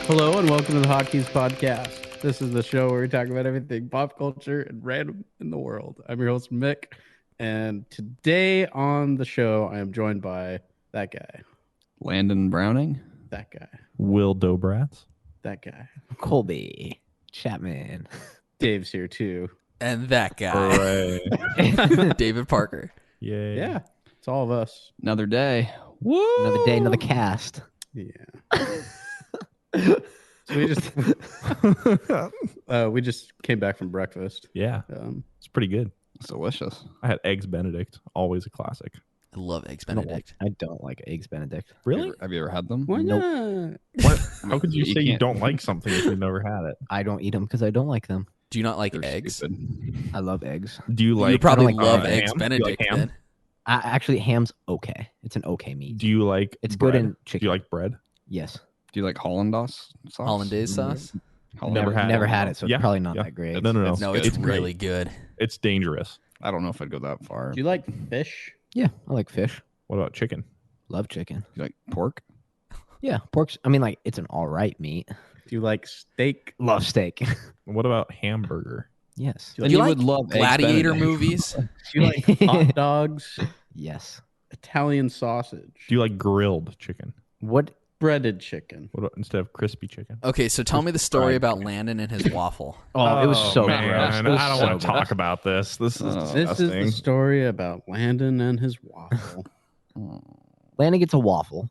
Hello and welcome to the Hotkeys podcast. This is the show where we talk about everything pop culture and random in the world. I'm your host Mick, and today on the show I am joined by that guy, Landon Browning, that guy, Wil Dobratz, that guy. Colby Chapman. Dave's here too. And that guy, Hooray. David Parker. Yay. Yeah, it's all of us. another day. Woo! Another day, another cast. Yeah. So we just came back from breakfast. Yeah, Um, it's pretty good. It's delicious. I had eggs Benedict, always a classic. I love eggs I don't Benedict. like eggs Benedict. Really? Have you ever had them? why Nope. not? What? How could you You say you can't- don't like something if you've never had it? I don't eat them because I don't like them. Do you not like They're eggs? stupid. I love eggs. Do you like? You probably like love ham? eggs Do you like Benedict. ham? Then. Actually, ham's okay. It's an okay meat. Do you like? It's bread? good in Do chicken. you like bread? Yes. Do you like Hollandaise sauce? Hollandaise sauce? Never had Never it. had it, so Yeah, it's probably not yeah. that great. No. No, it's It's great. really good. It's dangerous. I don't know if I'd go that far. Do Do you like fish? Yeah, I like fish. What about chicken? Love chicken. you like pork? Yeah, pork's. I mean, like it's an all right meat. Do you like steak? Love steak. What about hamburger? Yes. Then you you like would love eggs gladiator Benedict. movies? Do you like hot dogs? Yes. Italian sausage? Do you like grilled chicken? What? Breaded chicken? What about instead of crispy chicken? Okay, so tell me the story fried about Landon and his waffle. Oh, it was so man, gross. It was I don't so want to gross. talk about this. This is Oh. This is disgusting. the story about Landon and his waffle. Oh. Lana gets a waffle,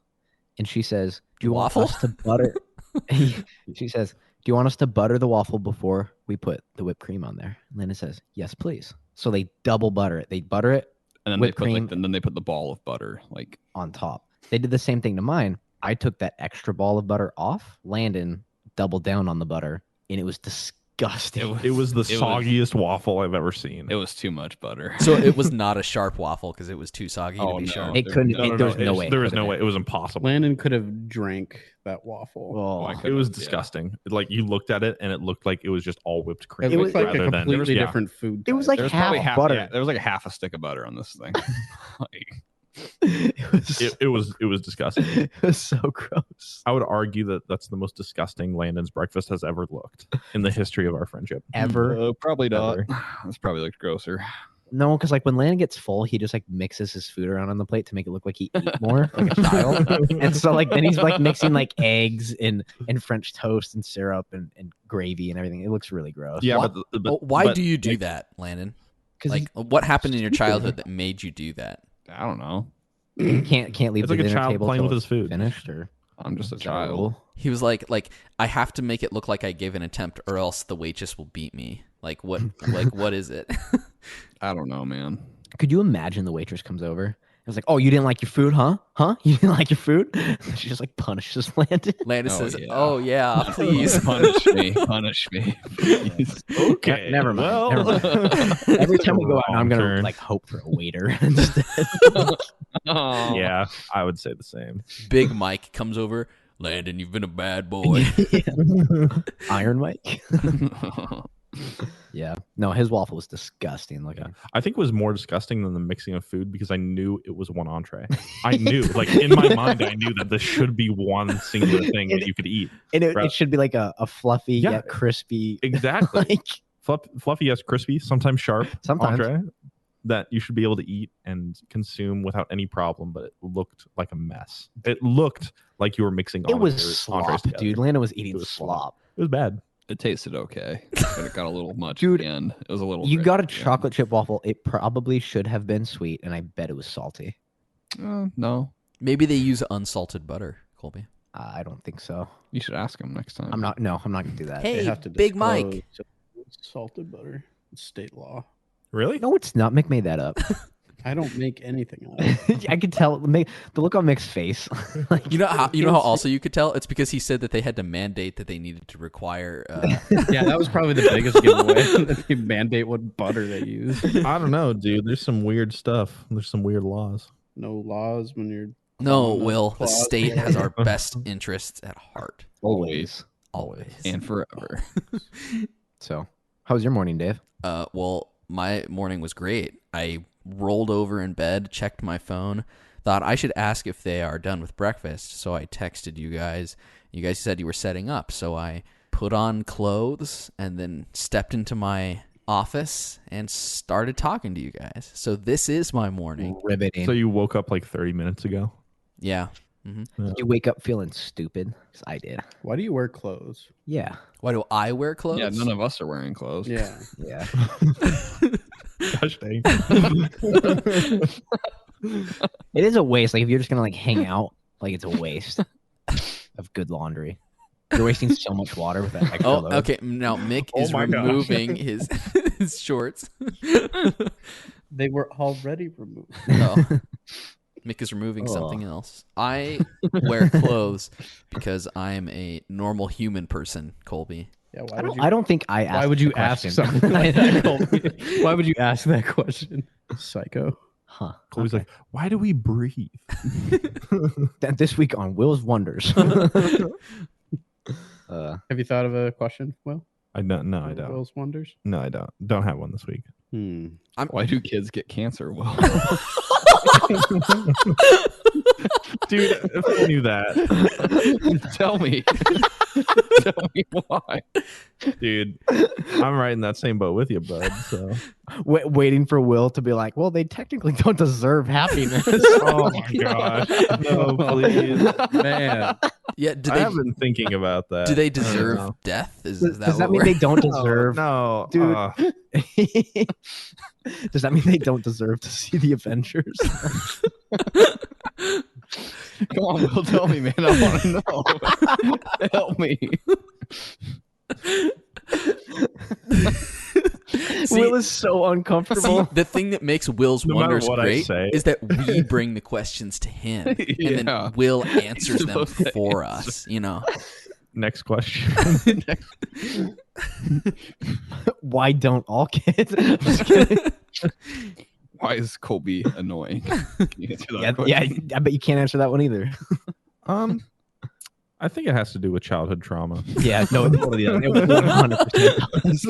and she says, "Do you want Waffle? us to butter?" She says, "Do you want us to butter the waffle before we put the whipped cream on there?" And Lana says, "Yes, please." So they double butter it. They butter it And then Whipped they put cream. and then they put the ball of butter. Like on top. They did the same thing to mine. I took that extra ball of butter off. Landon doubled down on the butter, and it was disgusting. It was the It was- soggiest waffle I've ever seen. it was too much butter. So it was not a sharp waffle because it was too soggy Oh, to be no. sharp. It couldn't. No, there was no It's- way. There was it no could've way. It was impossible. Landon could have drank that waffle. Oh, I It could've, was yeah. disgusting. Like you looked at it and it looked like it was just all whipped cream. It was looked like rather a than- completely yeah. different food. It was type. like There was half probably butter. Yeah, there was like half a stick of butter on this thing. Like, it was. It was disgusting. It was so gross. I would argue that that's the most disgusting Landon's breakfast has ever looked in the history of our friendship. Ever. probably not. Ever. This probably looked grosser. No, because like when Landon gets full, he just like mixes his food around on the plate to make it look like he eat more, like a child. And so like then he's like mixing like eggs and French toast and syrup and gravy and everything. It looks really gross. Yeah, Why- but Why but, do you do like, that, Landon? because Like, what happened in your childhood that made you do that? I don't know. he can't leave It's the like a dinner child table playing till with it's his food. finished, or I'm just a is that a child. rule? He was like, I have to make it look like I gave an attempt, or else the waitress will beat me. Like what? What is it? I don't know, man. Could you imagine the waitress comes over? It was like, "Oh, you didn't like your food, huh? Huh? You didn't like your food?" She just like punishes Landon. Landon Oh, says, yeah. "Oh yeah, please." Punish me. Punish me. Please. Okay, Never mind. well- Never mind. Every time we go out, I'm gonna Wrong turn. like hope for a waiter instead. Oh. Yeah, I would say the same. Big Mike comes over. Landon, you've been a bad boy. Iron Mike. Yeah. No, his waffle was disgusting. Like I think it was more disgusting than the mixing of food because I knew it was one entree. I knew, like in my mind, I knew that this should be one singular thing that you could eat. and it, Right. it should be like a fluffy Yeah. yet crispy. Exactly. Like Fluffy, yes, crispy, sometimes sharp Sometimes. entree that you should be able to eat and consume without any problem, but it looked like a mess. It looked like you were mixing it was entrees slop, together. dude. Landon was eating It was slop. It was bad. It tasted okay, but it got a little much Dude, at the end. It was a little. You rich got a at the end. chocolate chip waffle. It probably should have been sweet, and I bet it was salty. No, Maybe they use unsalted butter, Colby. I don't think so. you should ask him next time. I'm not. No, I'm not gonna do that. Hey, They have to Big Mike. disclose salted butter. It's state law. Really? No, it's not. Mick made that up. I don't make anything up. I could tell. The look on Mick's face. Like, You know how also you could tell? It's because he said that they had to mandate that they needed to require. Yeah, that was probably the biggest giveaway. That they mandate what butter they use. I don't know, dude. There's some weird stuff. There's some weird laws. No laws when you're. No, calling them Will. The claws. state has our best interests at heart. always. Always. and forever. So, how was your morning, Dave? Well, my morning was great. I rolled over in bed, checked my phone, thought I should ask if they are done with breakfast. So I texted you guys. You guys said you were setting up. So I put on clothes and then stepped into my office and started talking to you guys. So this is my morning. Riveting. So you woke up like 30 minutes ago? Yeah. Mm-hmm. Did you wake up feeling stupid? 'Cause I did. Why do you wear clothes? Yeah. Why do I wear clothes? Yeah, none of us are wearing clothes. Yeah. Yeah. Gosh dang. It is a waste. Like if you're just gonna like hang out, like it's a waste of good laundry. You're wasting so much water with that extra load. Okay. Now Mick Oh is my gosh. removing his his shorts. They were already removed. Oh. Mick is removing something else. I wear clothes because I am a normal human person, Colby. Yeah, I don't think I asked why would you the ask question. something like that, Colby? Why would you ask that question? Psycho. Huh. Colby's like, why do we breathe? That this week on Will's Wonders. Have you thought of a question? Well, I don't. No, I don't. Will's Wonders. No, I don't. Don't have one this week. Why do kids get cancer? Well, Dude, if I knew that. tell me. Tell me why. Dude, I'm right in that same boat with you, bud. So. Waiting for Will to be like, well, they technically don't deserve happiness. Oh my gosh. No, please. Man, Yeah. I have been thinking about that. Do they I don't deserve know. death? Is Does that that what mean we're... they don't deserve? No, Dude. uh, Does that mean they don't deserve to see the Avengers? Come on, Will, tell me, man. I want to know. Help me. See- Will is so uncomfortable. See, the thing that makes Will's No matter Wonders what I great say. is that we bring the questions to him, and Yeah. then Will answers them supposed to for answer. us. You know, next question. Why don't all kids? I'm just kidding. Why is Colby annoying? Can you answer that Yeah, question? I bet you can't answer that one either. I think it has to do with childhood trauma. Yeah, no, it totally does. It 100% does.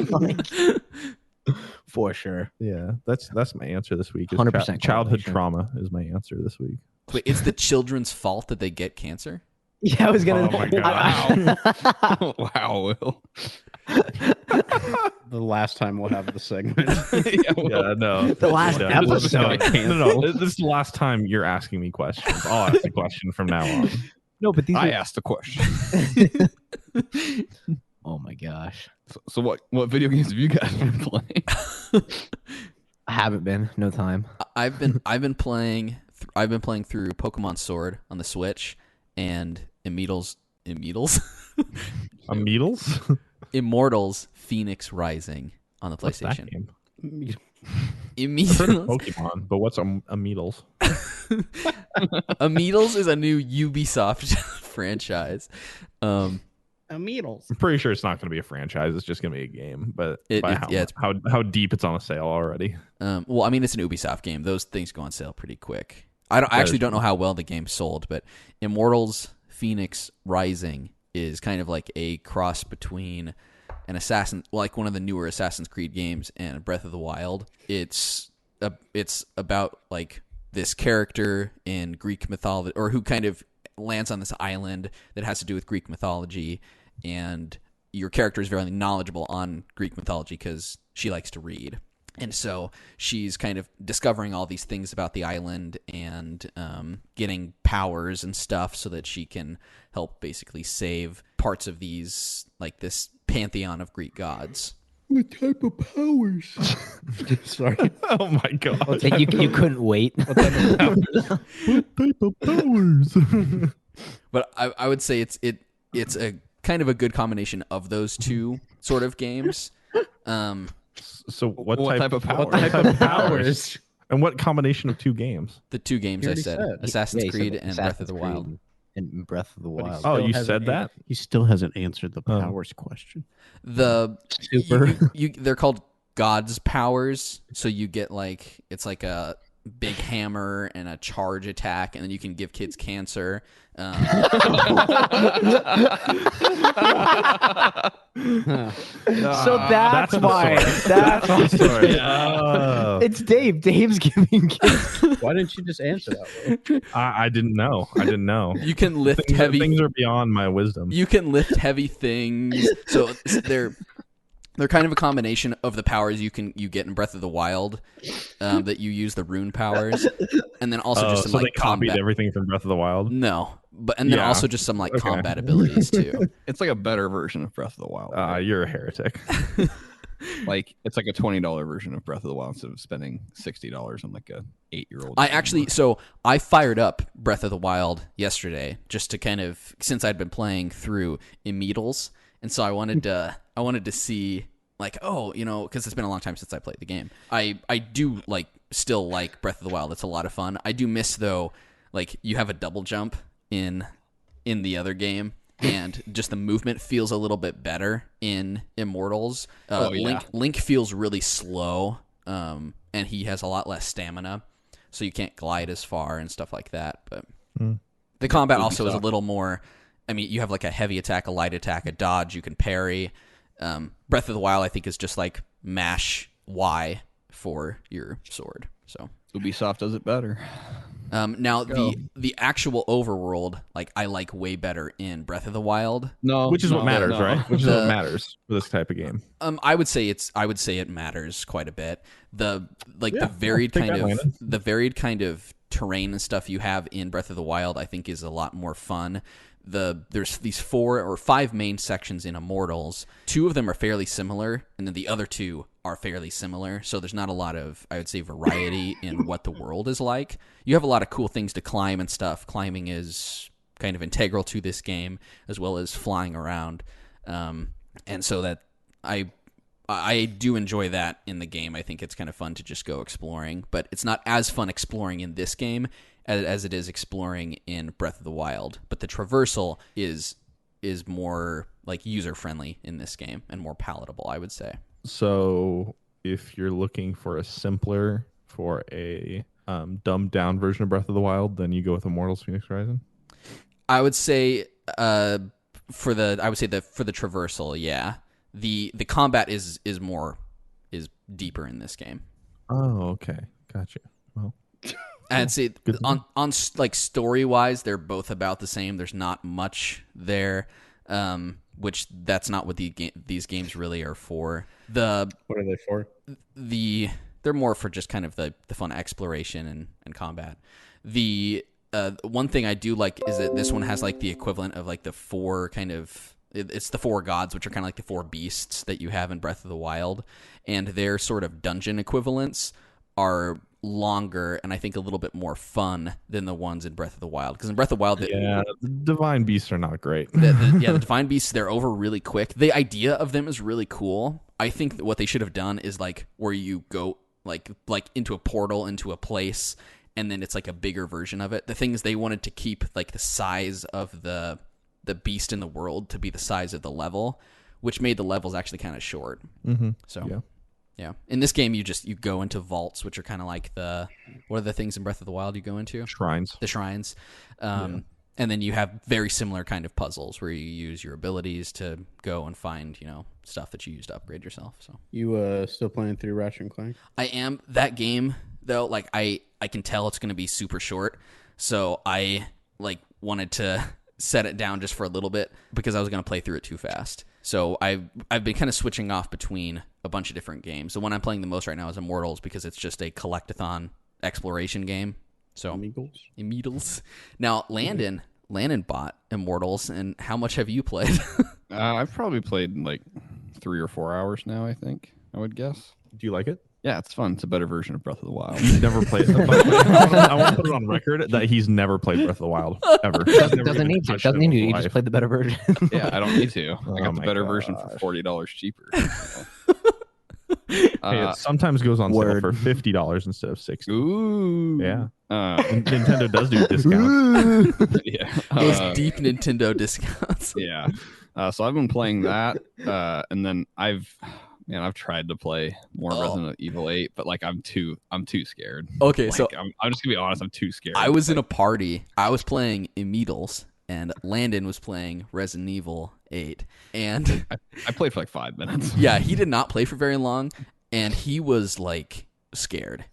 Like, for sure. Yeah, that's my answer this week. is 100% childhood correlation. trauma is my answer this week. wait, it's the children's fault that they get cancer. Yeah, I was gonna. Oh my God. Wow, Will. the last time we'll have the segment. Yeah, no. The last No, episode. No, this is the last time you're asking me questions. I'll ask the question from now on. No, but these. I Are... asked the question. Oh my gosh, So what video games have you guys been playing? I haven't been. No time. I've been playing through Pokemon Sword on the Switch and Immortals Immortals Fenyx Rising on the What's that PlayStation. game? Immortals Pokemon, but what's Immeatals? Immeatals is a new Ubisoft franchise. Immortals. I'm pretty sure it's not going to be a franchise. It's just going to be a game. But how deep it's on a sale already. Well, I mean, it's an Ubisoft game. Those things go on sale pretty quick. I actually don't know how well the game sold, but Immortals Fenyx Rising is kind of like a cross between an like one of the newer Assassin's Creed games, and Breath of the Wild. It's about like this character in Greek mythology, or who kind of lands on this island that has to do with Greek mythology, and your character is very knowledgeable on Greek mythology because she likes to read. And so she's kind of discovering all these things about the island and getting powers and stuff so that she can help basically save parts of these, like this pantheon of Greek gods. What type of powers? Sorry. Oh my god! And you couldn't wait. What type of powers? But I would say it's a kind of a good combination of those two sort of games. So what type of powers? What type of powers? And what combination of two games? The two games You I already said, said. Assassin's Yeah, he said Creed and Assassin's Breath of the Creed Wild. And Breath of the But he Wild. still Oh, you hasn't said that? He still hasn't answered the Oh. powers question. The Super. they're called God's powers. So you get like it's like a big hammer and a charge attack, and then you can give kids cancer. So that's why. That's the story. It's Dave. Dave's giving kids. Why didn't you just answer that way? I didn't know. I didn't know. You can lift Things are beyond my wisdom. You can lift heavy things. So they're kind of a combination of the powers you get in Breath of the Wild, that you use the rune powers, and then also just some so like they copied combat. Everything from Breath of the Wild. No, and then also just some like combat abilities too. It's like a better version of Breath of the Wild. Right? You're a heretic. Like it's like a $20 version of Breath of the Wild instead of spending $60 on like a 8-year-old. I fired up Breath of the Wild yesterday just to kind of, since I'd been playing through Immeatals, and so I wanted to see like, because it's been a long time since I played the game. I do still like Breath of the Wild. It's a lot of fun. I do miss though, like you have a double jump in the other game. And just the movement feels a little bit better in Immortals. Link feels really slow, and he has a lot less stamina, so you can't glide as far and stuff like that. But the combat also is a little more. I mean, you have like a heavy attack, a light attack, a dodge. You can parry. Breath of the Wild, I think, is just like mash Y for your sword. So Ubisoft does it better. Now the actual overworld, like I like way better in Breath of the Wild. Which is what matters, right? Which is what matters for this type of game. I would say it matters quite a bit. The varied kind of terrain and stuff you have in Breath of the Wild, I think, is a lot more fun. There's these 4 or 5 main sections in Immortals. 2 of them are fairly similar, and then the other 2 are fairly similar. So there's not a lot of, I would say, variety in what the world is like. You have a lot of cool things to climb and stuff. Climbing is kind of integral to this game, as well as flying around. And so that I do enjoy that in the game. I think it's kind of fun to just go exploring, but it's not as fun exploring in this game as it is exploring in Breath of the Wild. But the traversal is more like user friendly in this game and more palatable, I would say. So if you're looking for a dumbed down version of Breath of the Wild, then you go with Immortals Fenyx Rising. I would say for the traversal, yeah. The combat is deeper in this game. Oh, okay, gotcha. Well, I'd say on like story wise, they're both about the same. There's not much there, which that's not what these games really are for. What are they for? They're more for just kind of the fun exploration and combat. The one thing I do like is that this one has like the equivalent of like the 4 kind of. It's the 4 gods, which are kind of like the 4 beasts that you have in Breath of the Wild, and their sort of dungeon equivalents are longer and I think a little bit more fun than the ones in Breath of the Wild. Because in Breath of the Wild, the divine beasts are not great. The divine beasts, they're over really quick. The idea of them is really cool. I think that what they should have done is like where you go like into a portal into a place, and then it's like a bigger version of it. The thing is, they wanted to keep like the size of the beast in the world to be the size of the level, which made the levels actually kind of short. Mm-hmm. So yeah. In this game, you go into vaults, which are kind of like what are the things in Breath of the Wild you go into? Shrines. The shrines. And then you have very similar kind of puzzles where you use your abilities to go and find, stuff that you use to upgrade yourself. So you still playing through Ratchet and Clank? I am. That game though, like I can tell it's going to be super short, so I wanted to set it down just for a little bit because I was going to play through it too fast. So I've been kind of switching off between a bunch of different games. The one I'm playing the most right now is Immortals because it's just a collectathon exploration game. So Immeatals. Now Landon bought Immortals, and how much have you played? I've probably played like 3 or 4 hours now, I think, I would guess. Do you like it? Yeah, it's fun. It's a better version of Breath of the Wild. He's never played it. I want to put it on record that he's never played Breath of the Wild, ever. Doesn't need to. You just played the better version. Yeah, I don't need to. I got the better version for $40 cheaper. Hey, it sometimes goes on sale for $50 instead of $60. Ooh. Yeah. Nintendo does do discounts. Yeah. Those deep Nintendo discounts. Yeah. So I've been playing that, and then Man, I've tried to play more Resident Evil 8, but like I'm too scared. Okay, Like, so I'm just gonna be honest, I'm too scared. I was in a party. I was playing Immeatals, and Landon was playing Resident Evil 8. And I played for like 5 minutes. yeah, he did not play for very long, and he was like scared.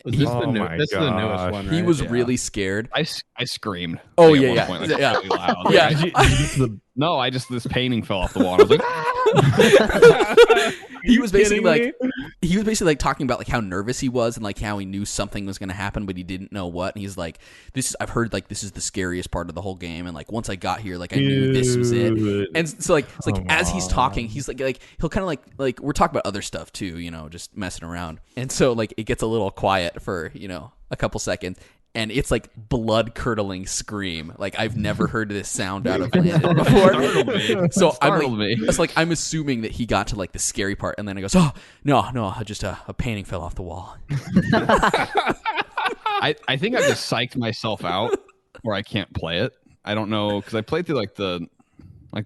Was this Oh the new? my This is the newest gosh. one, right? He was Yeah. really scared. I screamed. Oh, like, yeah, at yeah. one point, like, Yeah. really loud. Yeah. Did you get to the No, this painting fell off the wall. And I was like, ah! He was basically kidding like talking about like how nervous he was and like how he knew something was going to happen but he didn't know what. And he's like, I've heard like this is the scariest part of the whole game, and like once I got here, like I knew this was it. Dude. And so like it's like Come as he's talking, on. he's like he'll kind of like we're talking about other stuff too, you know, just messing around. And so like it gets a little quiet for, you know, a couple seconds, and it's like blood curdling scream. Like I've never heard this sound out of Landon before. So Startled me. it's like I'm assuming that he got to like the scary part, and then he goes, "Oh no, just a painting fell off the wall." I think I just psyched myself out where I can't play it. I don't know, because I played through like the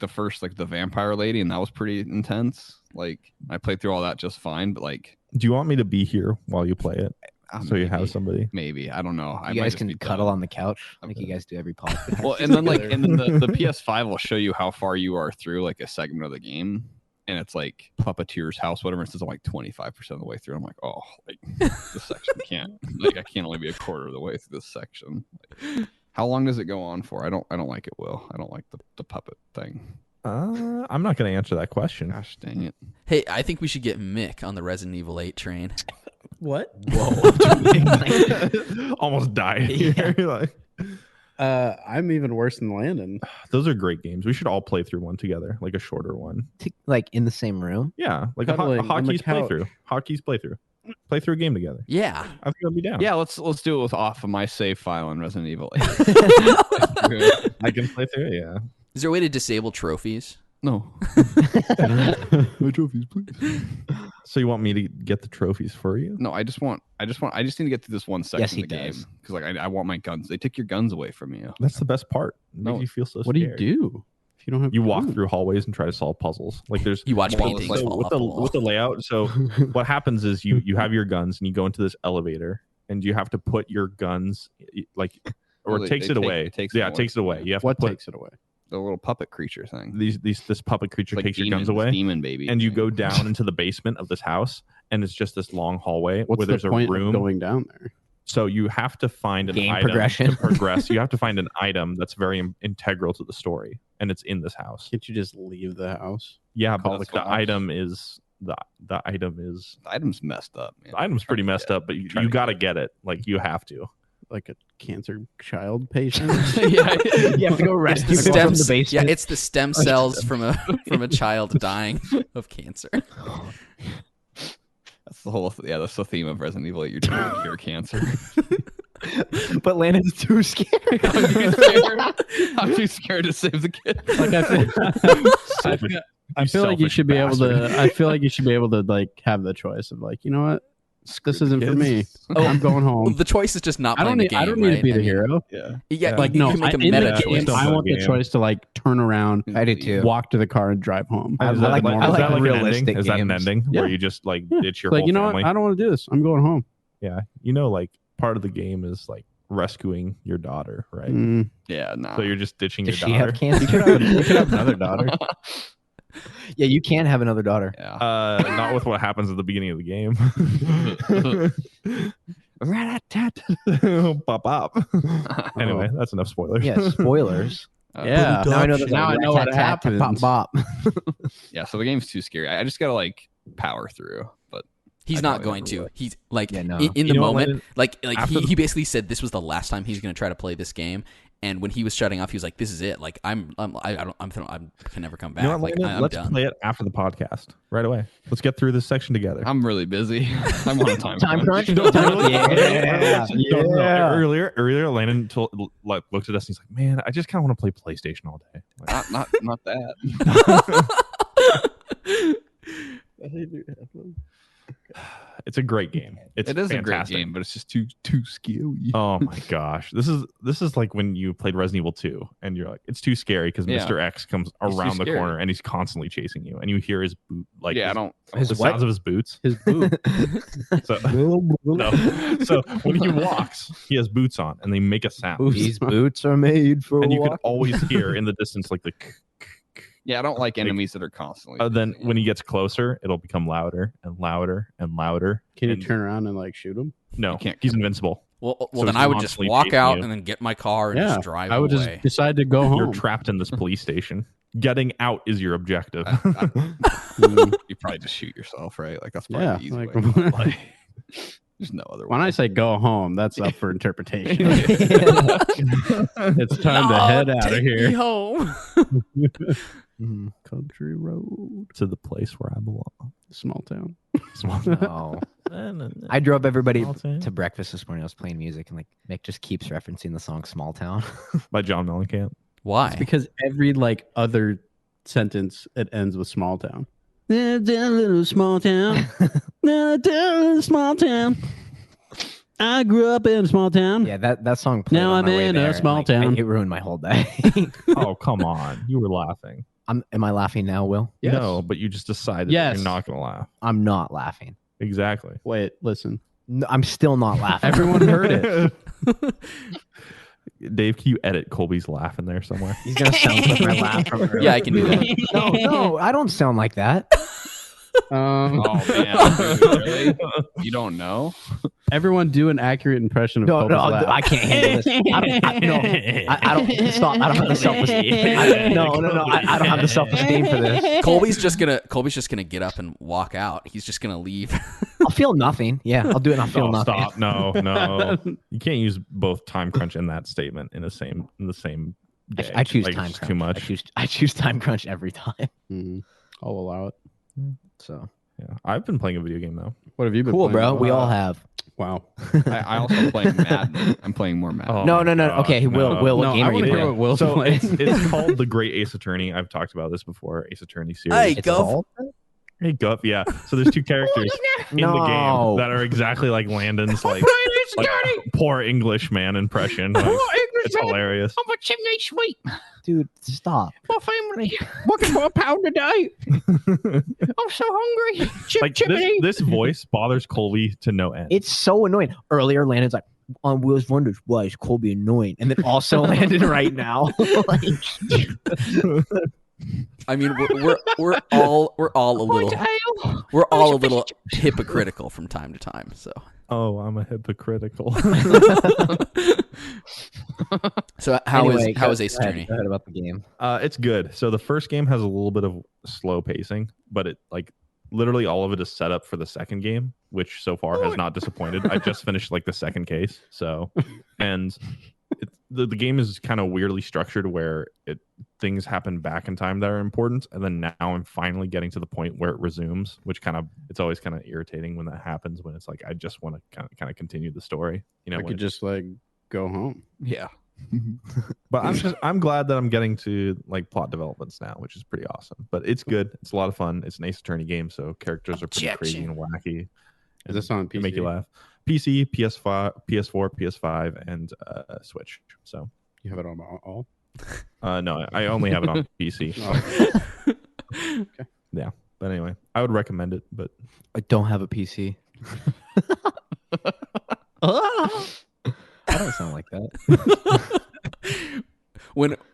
first like the vampire lady, and that was pretty intense. Like I played through all that just fine, but like Do you want me to be here while you play it? So you have maybe. somebody? Maybe, I don't know. I You might guys just can be cuddle done. on the couch like you guys do every podcast. Well, and then the PS5 will show you how far you are through like a segment of the game, and it's like Puppeteer's house, whatever. It says I'm like 25% of the way through. I'm like, oh, like this section can't, like I can't only be a quarter of the way through this section. Like, how long does it go on for? I don't like it, Will. I don't like the puppet thing. I'm not going to answer that question. Gosh dang it. Hey, I think we should get Mick on the Resident Evil 8 train. What? Almost died here. Like, I'm even worse than Landon. those are great games. We should all play through one together, like a shorter one. Like in the same room. Yeah, like a Cuddling on the Hotkeys couch. playthrough. Hotkeys playthrough. Play through a game together. Yeah. I think I'll be down. Yeah, let's do it with off of my save file in Resident Evil 8. I can play through it. Yeah. Is there a way to disable trophies? No. My trophies, please. So you want me to get the trophies for you? No, I just need to get through this one section Yes, of he the game. does. Because like I want my guns. They took your guns away from you. That's the best part. It No. makes you feel so What do you scared. do if you don't have? You walk food? through hallways and try to solve puzzles. Like there's You watch Well, paintings so fall with off the the wall. with the layout. So what happens is you have your guns and you go into this elevator and you have to put your guns like, or Well, it takes they it take- away. it takes yeah, it it takes it away. You have What to put takes it away? The little puppet creature thing. this puppet creature Like takes your guns away, Demon baby. and you thing. go down into the basement of this house, and it's just this long hallway What's where the there's a point room. of going down there? So you have to find an Game item progression. to progress. You have to find an item that's very integral to the story, and it's in this house. Can't you just leave the house? Yeah, Call but the the cops. item is the item is The item's messed up, man. the item's pretty messed up, but you try to got to get it. Like you have to. Like a cancer child patient? Yeah. You have to go rescue people Stem, from the yeah, basement. it's the stem cells from a child dying of cancer. That's the whole. Yeah, that's the theme of Resident Evil 8. You're trying to cure cancer. But Landon's too scared. I'm too scared to save the kid. Like I feel like you selfish should be able bastard. to. I feel like you should be able to like have the choice of like, you know what, this isn't for me. Oh. I'm going home. The choice is just not I playing don't the need. game. I don't need to right? be the I mean, hero. Yeah. Yeah, Like you no, can make a in meta the choice. game, I want the Game. choice to like turn around, I do too. walk to the car, and drive home. I Is like- that I is like that like an realistic ending? Is that an games. ending Yeah. where you just like Yeah. ditch your Like whole you know family? what, I don't want to do this. I'm going home. Yeah, you know, like part of the game is like rescuing your daughter, right? Mm. Yeah. Nah. So you're just ditching Does your she daughter. have cancer? You could have another daughter. Yeah, you can have another daughter. Yeah. Not with what happens at the beginning of the game. Pop up. Anyway, that's enough spoilers. Yeah, spoilers. Yeah. Now I know that. Now I know what happens. Pop, bop. Yeah. So the game's too scary. I just gotta like power through. But He's I not probably going never to. would. He's like Yeah, no. in You the know what, moment, Landon? like After he basically said this was the last time he's going to try to play this game. And when he was shutting off, he was like, "This is it. Like I can never come back. You know what, Like Landon? I'm Let's done." play it after the podcast right away. Let's get through this section together. I'm really busy. I'm on a time Time crunch. Don't- Yeah. No, earlier, Landon looked at us and he's like, "Man, I just kind of want to play PlayStation all day." Like, Not that. It's a great game. It's It is fantastic. a great game, but it's just too scary. Oh my gosh, this is like when you played Resident Evil 2, and you're like, it's too scary because Yeah. Mr. X comes He's around too the scary. corner and he's constantly chasing you, and you hear his boot, like Yeah, I don't. the His what? sounds of his boots. His boob. So, no. So when he walks, he has boots on, and they make a sound, These boots are made for and you can walking. always hear in the distance like the. Yeah, I don't like enemies that are constantly. Then when he gets closer, it'll become louder and louder and louder. Can you and turn around and like shoot him? No, You can't he's kill him. invincible. Well, So then he's I would just constantly walk chasing out you. and then get my car and Yeah, just drive I would away. just decide to go home. You're trapped in this police station. Getting out is your objective. You probably just shoot yourself, right? Like that's probably Yeah, the easy like, way. Like, there's no other when way. I say go home, that's up for interpretation. It's time to head out of here. home. Country road, To the place where I belong. small town. No. I drove everybody to breakfast this morning. I was playing music, and like Mick just keeps referencing the song "Small Town." By John Mellencamp. Why? It's because every like other sentence it ends with small town. Down a little small town. Down a little small town. I grew up in a small town. Yeah, that song. Played Now on I'm my way in a there, and, small town. It ruined my whole day. Oh, come on. You were laughing. Am I laughing now, Will? Yes. No, but you just decided Yes. that you're not going to laugh. I'm not laughing. Exactly. Wait, listen. No, I'm still not laughing. Everyone heard it. Dave, can you edit Colby's laugh in there somewhere? He's gonna sound like my laugh from earlier. Yeah, I can do that. No, I don't sound like that. Oh man, dude, really? You don't know? Everyone do an accurate impression of No, Colby's no, laugh. I can't handle this. I don't stop. I don't have the self-esteem. No, I don't have the self-esteem for this. Colby's just gonna get up and walk out. He's just gonna leave. I'll feel nothing. Yeah, I'll do it. And I'll feel Oh, nothing. stop. No. You can't use both time crunch and that statement in the same day. I choose Like, time it's crunch. too much. I choose time crunch every time. Mhm. I'll allow it. So Yeah. I've been playing a video game though. What have you been cool, playing? bro. We all have. Wow. I also play Madden. I'm playing more Madden. Oh No. my gosh, Okay, Will. no. Will, what No, game I are you wanna hear playing? what Will's So playing. it's called The Great Ace Attorney. I've talked about this before. Ace Attorney series. Hey, It's Gov. called? Hey, Gup. Yeah. So there's two characters in the No. game that are exactly like Landon's like poor English man impression. Like, it's hilarious. I'm a chimney sweep. Dude, stop. My family working for $1 a day. I'm so hungry. Like this voice bothers Colby to no end. It's so annoying. Earlier, Landon's like, on Will's Wonders, why is Colby annoying? And then also Landon right now. Like, I mean, we're all a little hypocritical from time to time. So I'm a hypocritical. so how anyway, is Ace go ahead, Attorney? Go ahead about the game. It's good. So the first game has a little bit of slow pacing, but it like literally all of it is set up for the second game, which so far has not disappointed. I just finished like the second case, so and the game is kind of weirdly structured where things happen back in time that are important, and then now I'm finally getting to the point where it resumes, which it's always kind of irritating when that happens, when it's like I just want to kind of continue the story, you know. I could just like go home. Yeah. But I'm glad that I'm getting to like plot developments now, which is pretty awesome. But it's good. It's a lot of fun. It's an Ace Attorney game, so characters are pretty crazy and wacky. Is this on They PC? make you laugh. PC, PS5, PS4, PS5, and Switch. So You have it on all? no, I only have it on PC. Oh. Yeah, but anyway, I would recommend it. But I don't have a PC. I don't sound like that.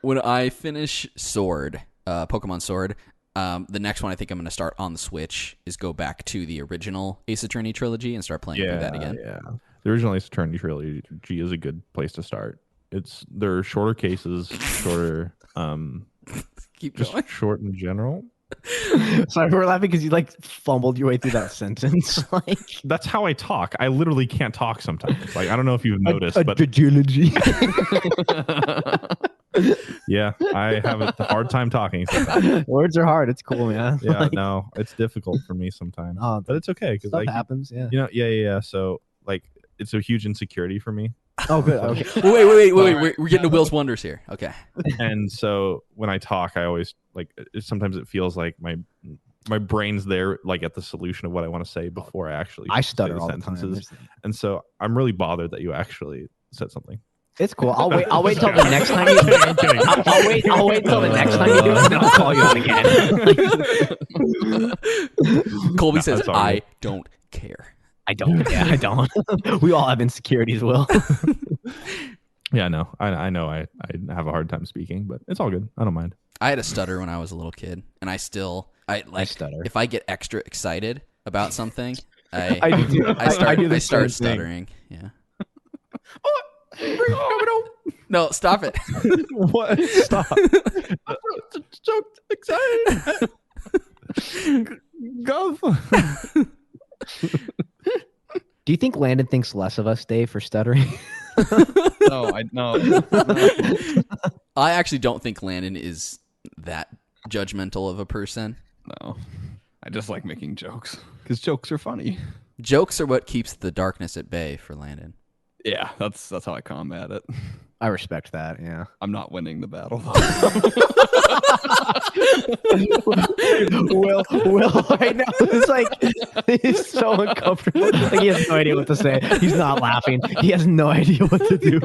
When I finish Sword, Pokemon Sword, the next one I think I'm going to start on the Switch is go back to the original Ace Attorney trilogy and start playing through that again. Yeah, the original Ace Attorney trilogy is a good place to start. They're shorter cases, shorter, Keep just going. short in general. Sorry, we're laughing because you like fumbled your way through that sentence. Like That's how I talk. I literally can't talk sometimes. Like I don't know if you've noticed, but trilogy. yeah, I have a hard time talking sometimes. Words are hard. It's cool, man. Yeah, Like, no, it's difficult for me sometimes, Oh, but it's okay because stuff like happens. Yeah. you know, yeah. So like, it's a huge insecurity for me, Oh, good. Okay. Wait. We're getting to Will's Wonders here. Okay. and so when I talk, I always like. Sometimes it feels like my my brain's there like at the solution of what I want to say before I actually stutter say all the sentences. time. And so I'm really bothered that you actually said something. It's cool. I'll wait till the next time you do it. I'm kidding. I'll wait till the next time you do it, and then I'll call you out again. Colby says, that's all "I right. don't care." I don't. Yeah, I don't. We all have insecurities, Will. Yeah, no, I know I have a hard time speaking, but it's all good. I don't mind. I had a stutter when I was a little kid, and I stutter. if I get extra excited about something, I do too. I start stuttering. Yeah. No, stop it. What? Stop. I'm so excited. Go. Do you think Landon thinks less of us, Dave, for stuttering? No. I actually don't think Landon is that judgmental of a person. No. I just like making jokes because jokes are funny. Jokes are what keeps the darkness at bay for Landon. Yeah, that's how I combat it. I respect that. Yeah. I'm not winning the battle. Will right now it's like he's so uncomfortable. Like he has no idea what to say. He's not laughing. He has no idea what to do.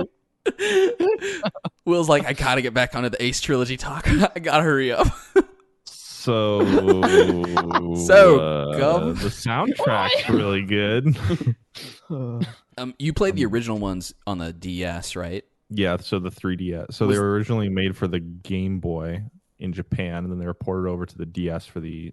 Will's like, I gotta get back onto the Ace trilogy talk. I gotta hurry up. So Gov? the soundtrack's really good. You played the original ones on the DS, right? Yeah, so the 3DS. So they were originally made for the Game Boy in Japan, and then they were ported over to the DS for the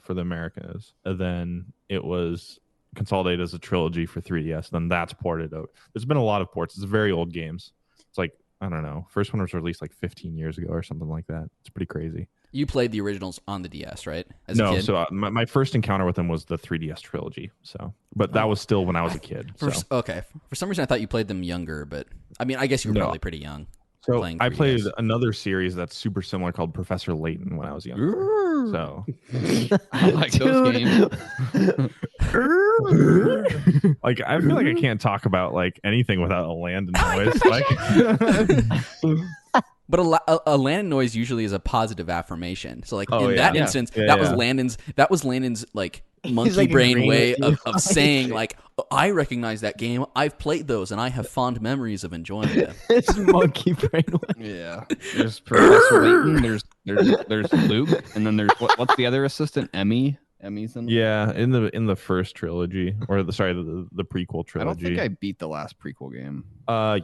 Americas. And then it was consolidated as a trilogy for 3DS. Then that's ported out. There's been a lot of ports. It's very old games. It's like, I don't know. First one was released like 15 years ago or something like that. It's pretty crazy. You played the originals on the DS, right? As a No, kid? so my first encounter with them was the 3DS trilogy. So, but that was still when I was a kid. So. Okay. For some reason, I thought you played them younger, but I mean, I guess you were probably pretty young. So playing I 3DS. played another series that's super similar called Professor Layton when I was younger. So I like those games. like I feel like I can't talk about like anything without a Landon noise. Like But a Landon noise usually is a positive affirmation. So like in that instance, Yeah, that yeah. was Landon's like monkey like brain agreeing way with you. of saying like, I recognize that game. I've played those and I have fond memories of enjoying them. It's monkey brain. Yeah. There's Professor Layton, there's Luke, and then there's what's the other assistant? Emmy's in. yeah, in the first trilogy or the prequel trilogy. I don't think I beat the last prequel game.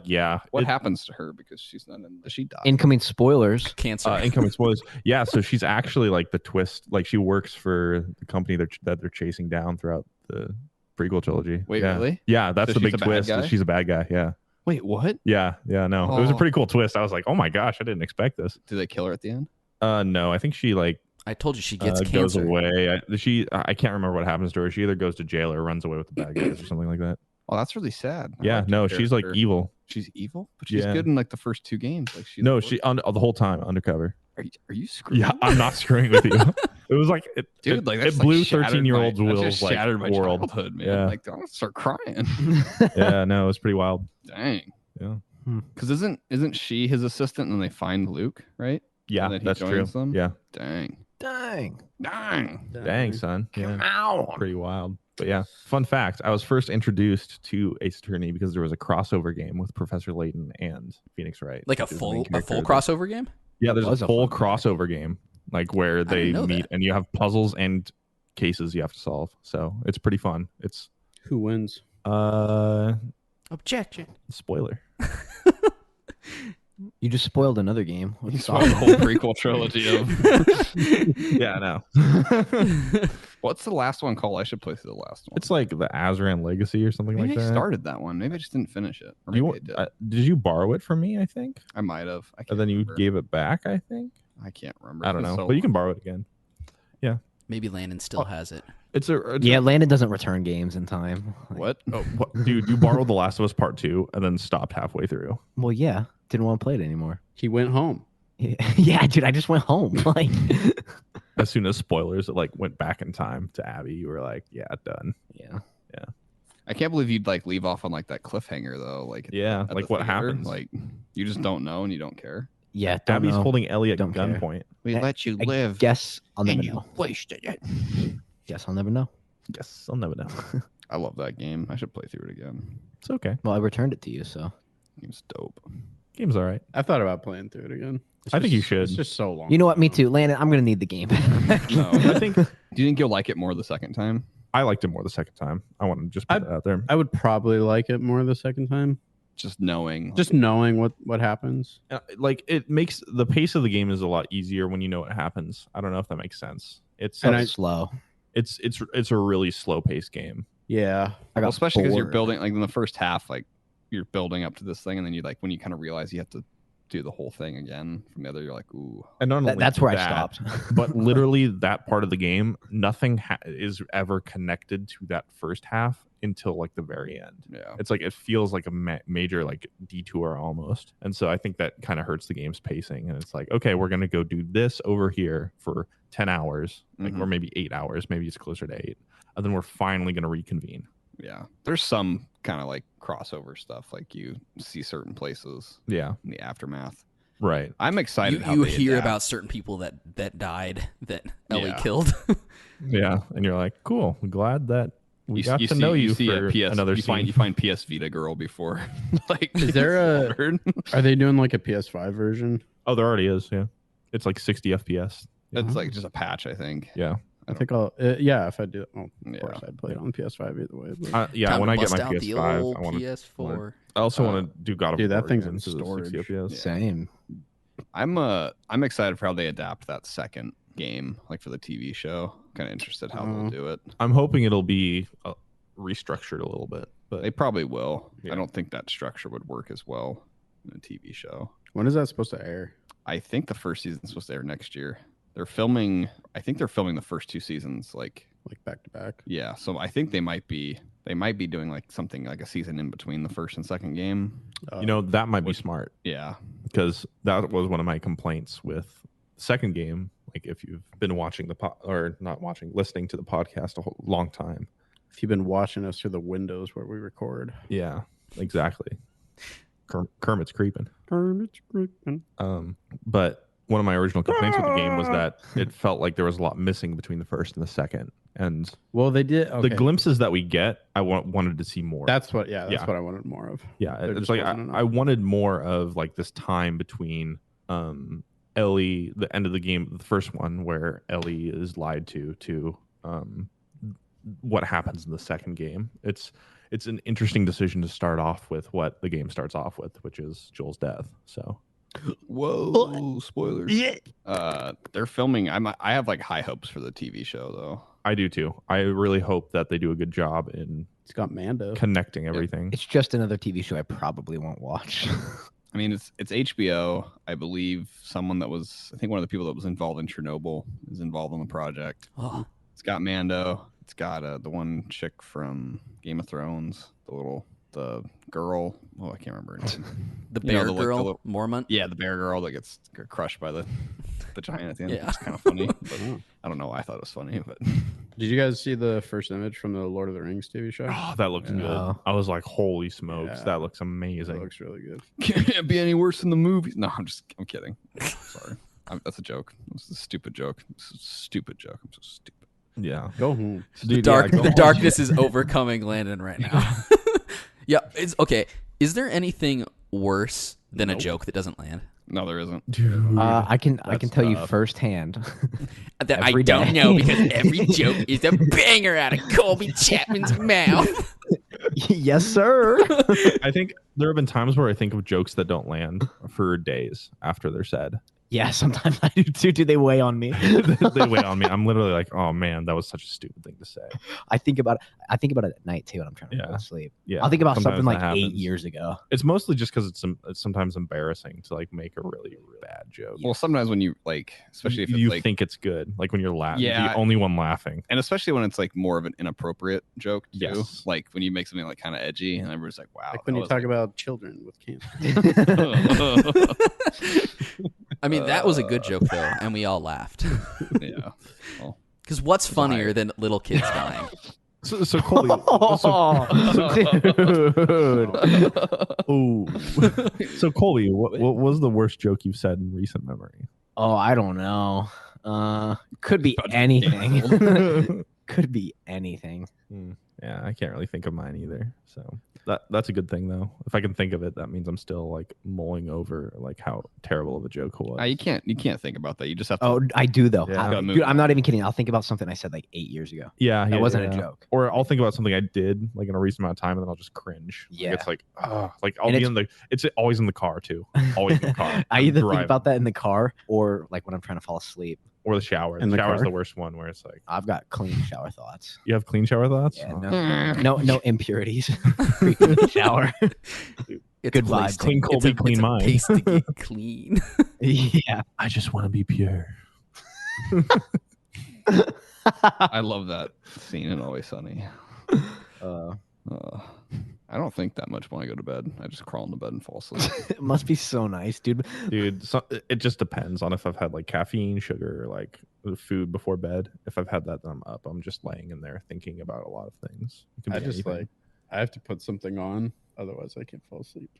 Yeah. What happens to her because she's not in? Does she die? Incoming spoilers. Cancer. Incoming spoilers. Yeah, so she's actually like the twist. Like she works for the company that they're chasing down throughout the prequel trilogy. Wait, yeah. really? Yeah, that's So the she's big a bad twist. guy? Is she's a bad guy. Yeah. Wait, what? Yeah. No. It was a Oh. pretty cool twist. I was like, oh my gosh, I didn't expect this. Did they kill her at the end? No, I think she like I told you she gets goes cancer. away. I can't remember what happens to her. She either goes to jail or runs away with the bad guys or something like that. Oh, that's really sad. I Yeah, liked her no, she's like character. evil. She's evil, but she's Yeah. good in like the first two games. Like she's No, she the whole time undercover. Are you screwing? Yeah, I'm not screwing with you. It was like Dude, like that's it blew like shattered 13-year-old my- that Will's just like shattered my world. childhood, man. Yeah. Like I'm gonna start crying. Yeah, no, it was pretty wild. Dang. Yeah. Because isn't she his assistant, and then they find Luke, right? Yeah, And then he that's true. joins them? Yeah. Dang. Dang. Dang, son. Yeah. Ow. Pretty wild. But yeah, fun fact, I was first introduced to Ace Attorney because there was a crossover game with Professor Layton and Phoenix Wright. Like a which is the main full character. crossover game? Yeah, there's was a a full fun crossover game like where they didn't know meet that. and you have puzzles and cases you have to solve. So it's pretty fun. It's Who wins? Objection. spoiler. You just spoiled another game. What You the saw fuck? the whole prequel trilogy of. Yeah, I know. What's the last one called? I should play through the last one. It's like the Azran Legacy or something Maybe like I that. started that one. Maybe I just didn't finish it. Or You, maybe I did you borrow it from me? I think, I might have. I can't and then you remember. gave it back. I think. I can't remember. I don't It's know, so but you can borrow it again. Maybe Landon still has it. It's Yeah, Landon doesn't return games in time. Like, What? Oh, what? Dude, you borrowed The Last of Us Part 2 and then stopped halfway through. Well, yeah, didn't want to play it anymore. He went home. Yeah, dude, I just went home. Like, As soon as spoilers, it like went back in time to Abby. You were like, yeah, done. yeah. I can't believe you'd like leave off on like that cliffhanger though. Like Yeah, at like the what theater. happens? Like you just don't know and you don't care. Yeah, don't Abby's know. holding Ellie at Don't care. gunpoint. We let you I live, guess I'll never and you know. wasted it. Guess I'll never know. Guess I'll never know. I love that game. I should play through it again. It's okay. Well, I returned it to you, so. Game's dope. Game's all right. I thought about playing through it again. I think you should. It's just so long. You know what? Me too. Landon, I'm going to need the game. No, I think do you think you'll like it more the second time? I liked it more the second time. I want to just put that out there. I would probably like it more the second time. Just knowing, what happens. Like it makes the pace of the game is a lot easier when you know what happens. I don't know if that makes sense. It's And slow. it's a really slow paced game. Yeah. I got well, especially because you're bored. building like in the first half, like you're building up to this thing, and then you like when you kind of realize you have to do the whole thing again from the other, you're like, ooh. And not only That's where I that, stopped. but literally that part of the game, nothing is ever connected to that first half until like the very end. Yeah. It's like it feels like a major like detour almost, and so I think that kind of hurts the game's pacing. And it's like, okay, we're gonna go do this over here for 10 hours, like, or maybe 8 hours, maybe it's closer to 8, and then we're finally gonna reconvene. Yeah. There's some kind of like crossover stuff, like you see certain places Yeah, in the aftermath. right. I'm excited. how You they hear adapt. about certain people that died that Ellie Yeah. killed. Yeah, and you're like, cool. I'm glad that we got to see, know you see for a PS, another you scene. find PS Vita girl before. Like, Is there a- slaughtered. Are they doing like a PS5 version? Oh, there already is. Yeah, it's like 60 FPS. It's like just a patch, I think. Yeah, I think I'll. If I do. Oh, of Yeah. course, I'd play it on PS5 either way. But yeah. Time When to I get bust my out the PS5, old I want to. PS4. I also want to do God of dude, War that thing's again, in so it's storage. 60 FPS. Same. I'm excited for how they adapt that second game, like for the TV show. Kind of interested how they'll do it. I'm hoping it'll be restructured a little bit, but They probably will. Yeah. I don't think that structure would work as well in a TV show. when is that supposed to air? I think the first season's supposed to air next year. They're filming. I think they're filming the first 2 seasons. Like, Like back to back? yeah. So I think they might be doing like something like a season in between the first and second game. you know that might be smart Yeah. because that was one of my complaints with the second game. Like if you've been watching listening to the podcast a whole long time. If you've been watching us through the windows where we record. Yeah, exactly. Kermit's creeping. Kermit's creeping. But one of my original complaints with the game was that it felt like there was a lot missing between the first and the second. And Well, they did. Okay. the glimpses that we get, I wanted to see more. That's what. Yeah, that's Yeah. what I wanted more of. Yeah, There it's just like wasn't enough. I wanted more of like this time between Ellie, the end of the game, the first one where Ellie is lied to what happens in the second game. It's an interesting decision to start off with what the game starts off with, which is Joel's death. So Whoa! Spoilers. Yeah. They're filming. I have like high hopes for the TV show though. I do too. I really hope that they do a good job in It's got Mando. connecting everything. It's just another TV show I probably won't watch. I mean, it's HBO. I believe I think one of the people that was involved in Chernobyl is involved in the project. Oh, It's got Mando. It's got the one chick from Game of Thrones, the girl. Oh, I can't remember her name. the You know, bear the, like, the girl, little- Mormont. Yeah, the bear girl that gets crushed by the giant at the end. Yeah. It's kind of funny. But I don't know why I thought it was funny, but Did you guys see the first image from the Lord of the Rings TV show? Oh, that looks good. No. I was like, holy smokes, Yeah. that looks It amazing. looks really good. can't be any worse than the movies. No, I'm kidding. Sorry. That's a joke. It's a stupid joke. It's a stupid joke. I'm so stupid. Yeah. Go home. Dude, The go on. darkness is overcoming Landon right now. Yeah, it's okay. Is there anything worse than a joke that doesn't land? No, there isn't. I can That's tell you tough. firsthand. That I Every don't day. know because every joke is a banger out of Colby Chapman's mouth. Yes, sir. I think there have been times where I think of jokes that don't land for days after they're said. Yeah, sometimes I do too. Do they weigh on me? They weigh on me. I'm literally like, oh man, that was such a stupid thing to say. I think about it at night too when I'm trying to go Yeah. to sleep. Yeah, I'll think about sometimes something like that 8 happens. years ago. It's mostly just because it's sometimes embarrassing to like make a really bad joke. Well, sometimes when you like, especially if it's you like, think it's good, like when you're laughing, Yeah. the only one laughing. and especially when it's like more of an inappropriate joke too. Yes. Like when you make something like kind of edgy, and everybody's like, "Wow." Like when that you was, talk like- about children with cancer. I mean, that was a good joke though, and we all laughed. yeah. Because what's funnier than little kids dying? So Colby, Dude. ooh. So Colby, what was the worst joke you've said in recent memory? Oh, I don't know. Could be About to be anything. Could be anything. Yeah, I can't really think of mine either. So that's a good thing though. If I can think of it, that means I'm still like mulling over like how terrible of a joke it was. You can't think about that. You just have to. Oh, I do though. Yeah. Gotta move Dude, I'm on. not even kidding. I'll think about something I said like 8 years ago. Yeah, That wasn't a yeah. joke. Or I'll think about something I did like in a recent amount of time, and then I'll just cringe. Yeah. Like, it's like, like I'll And be it's always in the car too. Always in the car. I either Driving. think about that in the car or like when I'm trying to fall asleep. or the shower. In The the shower's car? the worst one, where it's like I've got clean shower thoughts. you have clean shower thoughts. Yeah, Oh. no impurities. Creeping in the shower. It's Good a place vibes. to- Clean it's Colby, a- clean it's a mind. place to get clean. Yeah. I just want to be pure. I love that scene in Always Sunny. I don't think that much when I go to bed. I just crawl into bed and fall asleep. It must be so nice, dude. Dude, it just depends on if I've had like caffeine, sugar, like food before bed. If I've had that, then I'm up. I'm just laying in there thinking about a lot of things. It can I be just anything. like I have to put something on, otherwise I can't fall asleep.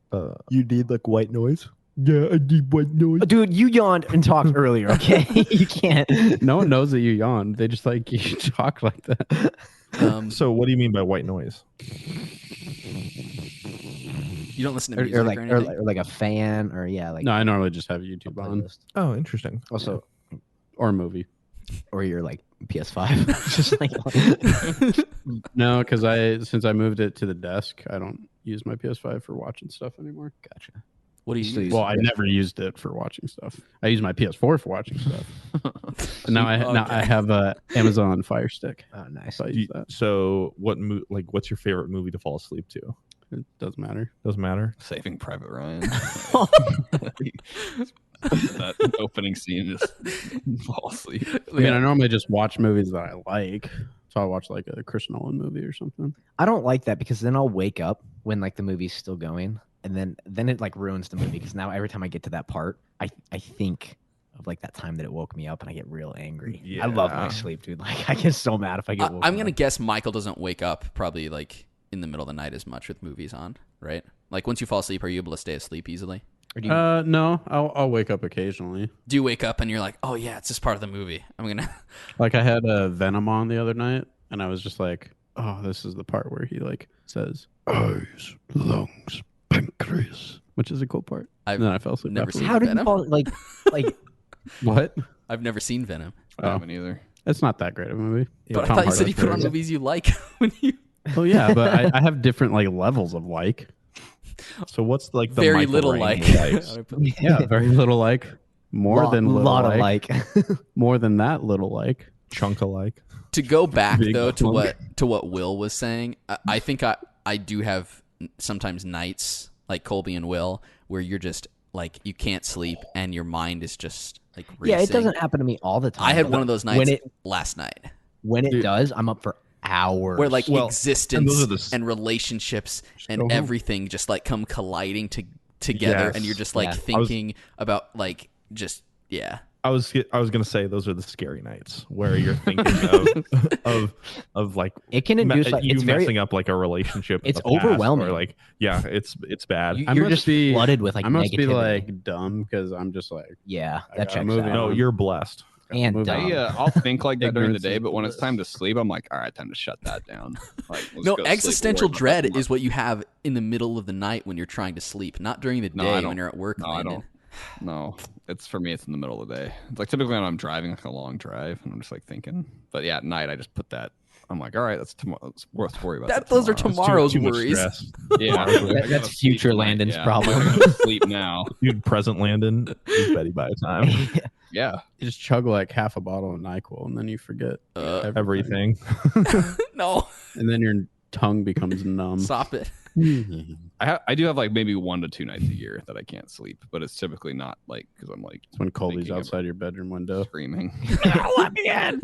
You need like white noise? Yeah, I need white noise. Dude, you yawned and talked earlier, okay? You can't. No one knows that you yawn. They just like you talk like that. So what do you mean by white noise? You don't listen to music Or or, like, anything? or like a fan, or yeah, like No, I normally just have a YouTube on playlist. Oh, interesting. Also, or a movie. or your like PS5. Just like No, because since I moved it to the desk, I don't use my PS5 for watching stuff anymore. gotcha. What do you Still use? use- Well, I never used it for watching stuff. I use my PS4 for watching stuff. And now I have a Amazon Fire Stick. Oh, nice. So I use that. So what's your favorite movie to fall asleep to? It doesn't matter. Doesn't matter. Saving Private Ryan. That opening scene just fall asleep. I mean, I normally just watch movies that I like. So I watch like a Chris Nolan movie or something. I don't like that because then I'll wake up when like the movie's still going, and then it like ruins the movie because now every time I get to that part, I think of like that time that it woke me up and I get real angry. I love my Yeah. sleep, dude. Like I get so mad if I get woken I'm gonna up. guess Michael doesn't wake up probably like in the middle of the night as much with movies on, right? Like once you fall asleep, are you able to stay asleep easily? Or do you, No, I'll wake up occasionally. Do you wake up and you're like, oh yeah, it's just part of the movie. I'm gonna. Like I had Venom on the other night, and I was just like, "Oh, this is the part where he like says eyes, lungs, pancreas," which is a cool part. I've And then I fell asleep. never afterwards. seen how did you Venom? fall like What? I've never seen Venom, I haven't either. It's not that great of a movie. but I Tom thought you said Hardy's you put on very good. movies you like when you. Oh yeah, but I have different like levels of like. So what's like the Very Michael little Rain like. he likes? Yeah, very little like. More than little lot like. of like. More than that little like. Chunk alike. To go back Big though to plunk. what Will was saying, I think I do have sometimes nights like Colby and Will where you're just like you can't sleep and your mind is just like racing. Yeah, it doesn't happen to me all the time. I had but one of those nights when it last night when it does, I'm up for hours. where like Well, existence and those are the and relationships and Go home. everything just like come colliding together, Yes. and you're just like Yeah. thinking about like just yeah. I was gonna say those are the scary nights where you're thinking of like it can induce like you it's very messing up like a relationship. in It's the past, overwhelming. Or like it's bad. You're must just be- flooded with like I must be negativity. like dumb because I'm just like Yeah, I that got a checks movie out. on. No, you're blessed. And movie. dumb. I'll think like that during the Ignorance day, is but when it's bliss. time to sleep, I'm like, all right, time to shut that down. Like, let's No, go to sleep. existential We'll worry about dread that tomorrow. is what you have in the middle of the night when you're trying to sleep, not during the No, I day don't. when you're at work. No, I Landon. don't. No, it's for me. It's in the middle of the day. It's like typically when I'm driving like a long drive, and I'm just like thinking. But yeah, at night I just put that. I'm like, all right, that's tomorrow. Let's worry about that. Those are tomorrow. tomorrow's Too much worries. stress. Yeah, That's future Landon's problem. I gotta sleep now. Dude, present Landon is Betty by the time. Yeah, you just chug like half a bottle of NyQuil and then you forget Everything. No, and then your tongue becomes numb. stop it. I do have like maybe 1 to 2 nights a year that I can't sleep, but it's typically not like because I'm like It's when Colby's thinking outside your bedroom window. screaming. Let me in.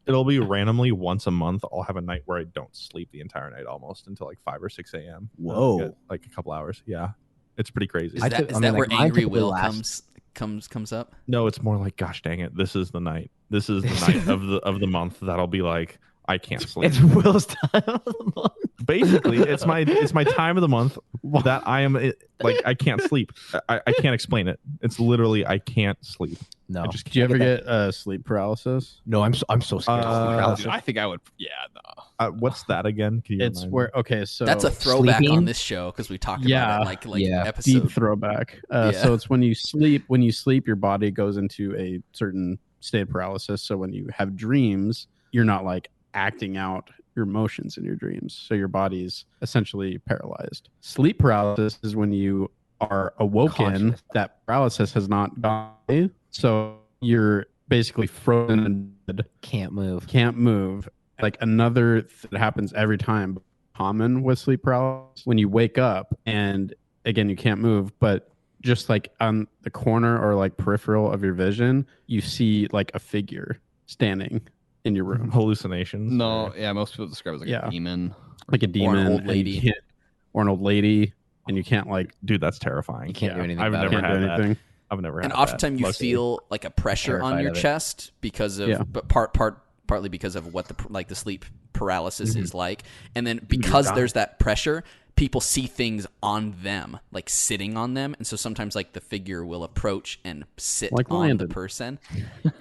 It'll be randomly once a month. I'll have a night where I don't sleep the entire night almost until like 5 or 6 a.m. Whoa. Get, like a couple hours. Yeah, it's pretty crazy. Is I that, took- is I that mean, where like, mine angry typically Will lasts- comes up? No, it's more like, gosh dang it, this is the night. This is the night of the month that I'll be like, I can't sleep. It's Will's time of the month. Basically, it's my time of the month that I am like I can't sleep. I can't explain it. It's literally I can't sleep. No. I just Do you ever get sleep paralysis? No, I'm so scared of sleep paralysis. Dude, I think I would. Yeah, no. What's that again? Can you It's remind where me? okay, so That's a throwback sleeping? on this show because we talked Yeah. about it like Yeah. episode. deep throwback. Yeah. So it's when you sleep. When you sleep, your body goes into a certain state of paralysis. So when you have dreams, you're not like acting out your emotions in your dreams. So your body's essentially paralyzed. Sleep paralysis is when you are awoken. Conscious. That paralysis has not gone away. So you're basically frozen in bed, Can't move. can't move. Like another that happens every time, common with sleep paralysis, when you wake up and again you can't move, but just like on the corner or like peripheral of your vision, you see like a figure standing in your room, Hallucinations. No, or- yeah, most people describe it as like Yeah. a demon. like a demon, old and lady. you can't- or an old lady, and you can't like Dude, that's terrifying. You can't do anything I've about never it. can't had do that. anything. I've never had And that. oftentimes you Luckily. feel like a pressure on Terrified your of it. chest because of, Yeah. but partly because of what the sleep paralysis is like, and then you're because dying. there's that pressure, people see things on them, like sitting on them, and so sometimes like the figure will approach and sit Like on Landon. the person,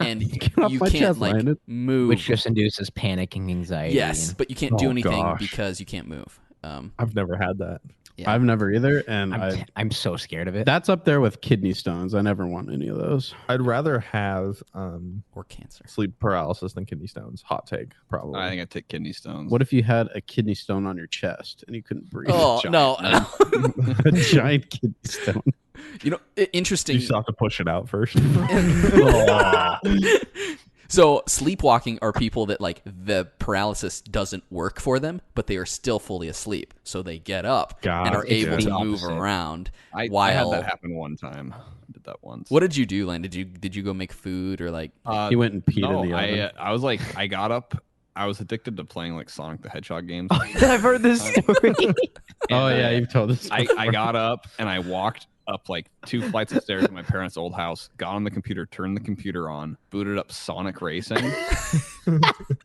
and Get off you my can't chest, like Landon. move. Which just induces panic and anxiety. yes, and but you can't do Oh, anything gosh. because you can't move. I've never had that. Yeah. I've never either, and I'm so scared of it. that's up there with kidney stones. I never want any of those. I'd rather have or cancer. sleep paralysis than kidney stones. Hot take, probably. I think I'd take kidney stones. What if you had a kidney stone on your chest and you couldn't breathe? Oh giant no! A giant kidney stone. You know, interesting. You still have to push it out first. So sleepwalking are people that like the paralysis doesn't work for them, but they are still fully asleep. So they get up and are Gotcha. able It's to the move opposite. around. I while had that happen one time. I did that once. What did you do, Len? Did you go make food or like? He went and peed no, in the oven. I was like, I got up. I was addicted to playing like Sonic the Hedgehog games. I've heard this story. Oh And, yeah, you've told us. I got up and I walked up like 2 flights of stairs to my parents' old house, got on the computer, turned the computer on, booted up Sonic Racing,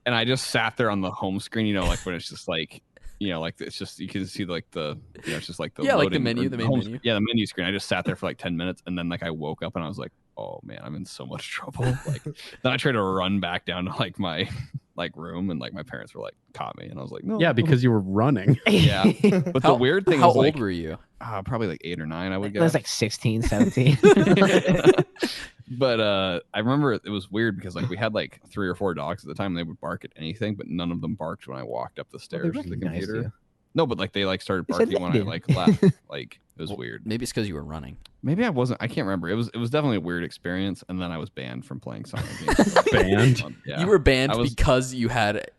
and I just sat there on the home screen, you know, like when it's just like, you know, like it's just, you can see like the, you know, it's just like the Yeah, like the loading- menu, or the main home- menu. Yeah, the menu screen. I just sat there for like 10 minutes, and then like I woke up and I was like, oh man, I'm in so much trouble. Like then I tried to run back down to like my like room, and like my parents were like caught me, and I was like, no. Yeah, because you were running. Yeah. But How- the weird thing How was old like, were you? probably like 8 or 9, I would I guess. was like 16, 17. But I remember it was weird because like we had like 3 or 4 dogs at the time, and they would bark at anything, but none of them barked when I walked up the stairs to the recognized computer. you. No, but like they like started They said barking when I Landon. like left. Like it was weird. Maybe it's because you were running. Maybe I wasn't. I can't remember. It was definitely a weird experience, and then I was banned from playing Sonic games. Banned? Yeah. You were banned I was- because you had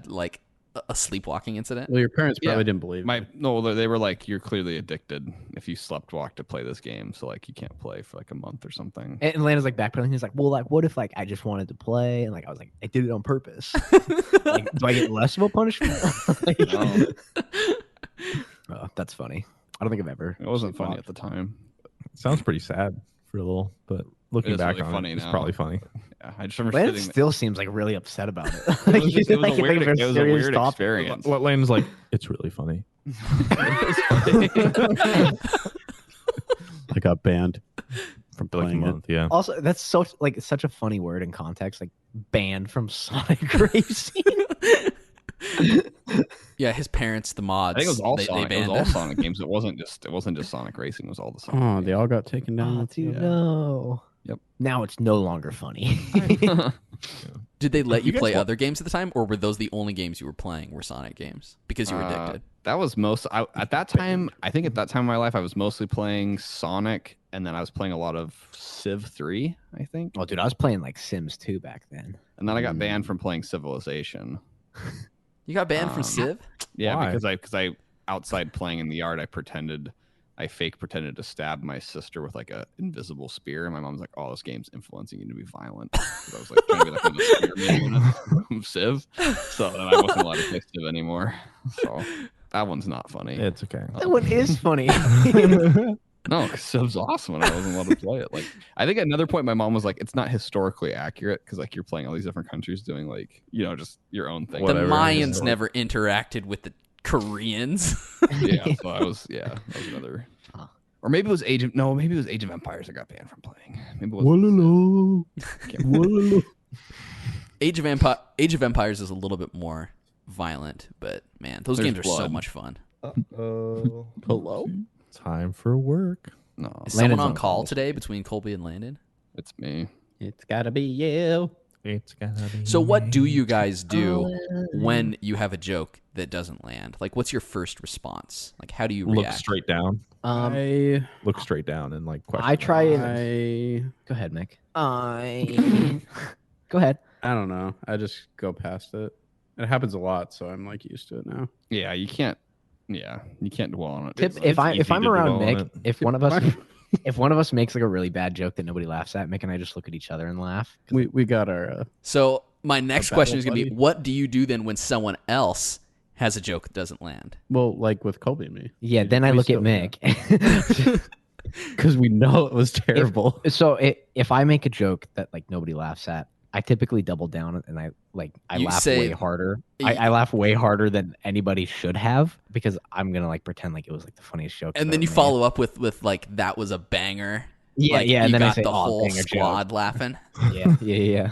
like a sleepwalking incident. Well, your parents probably Yeah. didn't believe My you. no, they were like, you're clearly addicted if you slept walk to play this game, so like you can't play for like a month or something. And Landon's like backpedaling. He's like, well, like, what if like I just wanted to play? And like I was like, I did it on purpose. Like, do I get less of a punishment? Like- No, Oh, that's funny. I don't think I've ever. it wasn't funny at the time. Sounds pretty sad for a little, but looking is back really on funny it, it's now. probably funny. Yeah, I just remember Landon sitting. still seems like really upset about it. It was, just, it was Like, a weird, there's it was a serious weird topic. experience. What Lane's like, it's really funny. I got banned from For like a playing it. month, yeah. Also, that's so like such a funny word in context, like banned from Sonic Racing. Yeah, his parents, the mods. I think it was all they Sonic. It was banned all him. Sonic games. It wasn't just Sonic Racing. It was all the Sonic. Oh, games. they all got taken down. Oh, with dude, you. no. Yep. Now it's no longer funny. Did they let You you guys play wa- other games at the time, or were those the only games you were playing were Sonic games because you were addicted? That was most. At that time, I think at that time in my life, I was mostly playing Sonic, and then I was playing a lot of Civ 3, I think. Oh, dude, I was playing like Sims 2 back then. And then I got banned from playing Civilization. You got banned from Civ? Yeah, Why? because I outside playing in the yard, I fake pretended to stab my sister with like a invisible spear, and my mom's like, "Oh, this game's influencing you to be violent." 'Cause I was like trying to be like a spearman from Civ, so then I wasn't allowed to play Civ anymore. So that one's not funny. It's okay. That one is funny. No, because it was awesome and I wasn't allowed to play it. Like, I think at another point my mom was like, "It's not historically accurate because like you're playing all these different countries doing like just your own thing." The Whatever. Mayans never interacted with the Koreans. Yeah, so that was another. Or maybe it was Age of Empires I got banned from playing. Maybe it was. Age of Empires is a little bit more violent, but man, those There's games are so blood. much fun. Hello. Time for work. No, Is someone Landon's on on call call. today between Colby and Landon? it's me. It's gotta be you. It's gotta be. So what do you guys do when you have a joke that doesn't land? Like, what's your first response? Like, how do you look react? straight down? I Look straight down and like question. I try and I go ahead, Mick. Go ahead. I don't know. I just go past it. It happens a lot, so I'm like used to it now. Yeah, you can't. Yeah, you can't dwell on it. Tip, too if much. easy I'm to around dwell on Mick, it. if one of us makes like a really bad joke that nobody laughs at, Mick and I just look at each other and laugh. We got our So my next battle question is going to be, buddy. what do you do then when someone else has a joke that doesn't land? well, like with Colby and me. Yeah, then I We look at still- Mick. Because we know it was terrible. So if I make a joke that like nobody laughs at, I typically double down and I You laugh say- way harder. I laugh way harder than anybody should have because I'm gonna like pretend like it was like the funniest joke. And then you follow up with like, that was a banger. Yeah, Like, yeah, you and then got I say the oh, whole banger squad laughing. Joke. Yeah.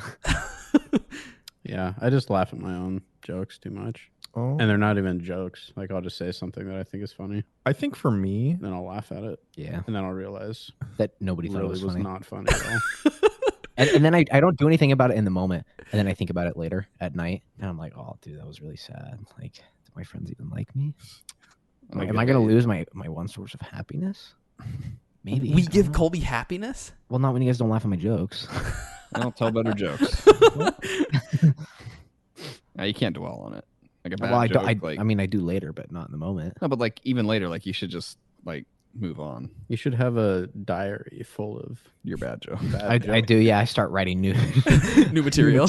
Yeah, I just laugh at my own jokes too much. Oh, And they're not even jokes. Like I'll just say something that I think is funny, I think for me, then I'll laugh at it, Yeah, and then I'll realize that nobody it thought really it was was funny. not funny at all. And then I don't do anything about it in the moment, and then I think about it later at night, and I'm like, oh, dude, that was really sad. Like, do my friends even like me? Like, Am I gonna lose my one source of happiness? Maybe. We I don't give know. Colby happiness? Well, not when you guys don't laugh at my jokes. I'll tell better jokes. Yeah, you can't dwell on it. Like a bad Well, I, joke. don't, like, I mean, I do later, but not in the moment. no, but like even later, like you should just like move on. You should have a diary full of Your bad joke. bad I jokes. do. Yeah, I start writing new New material.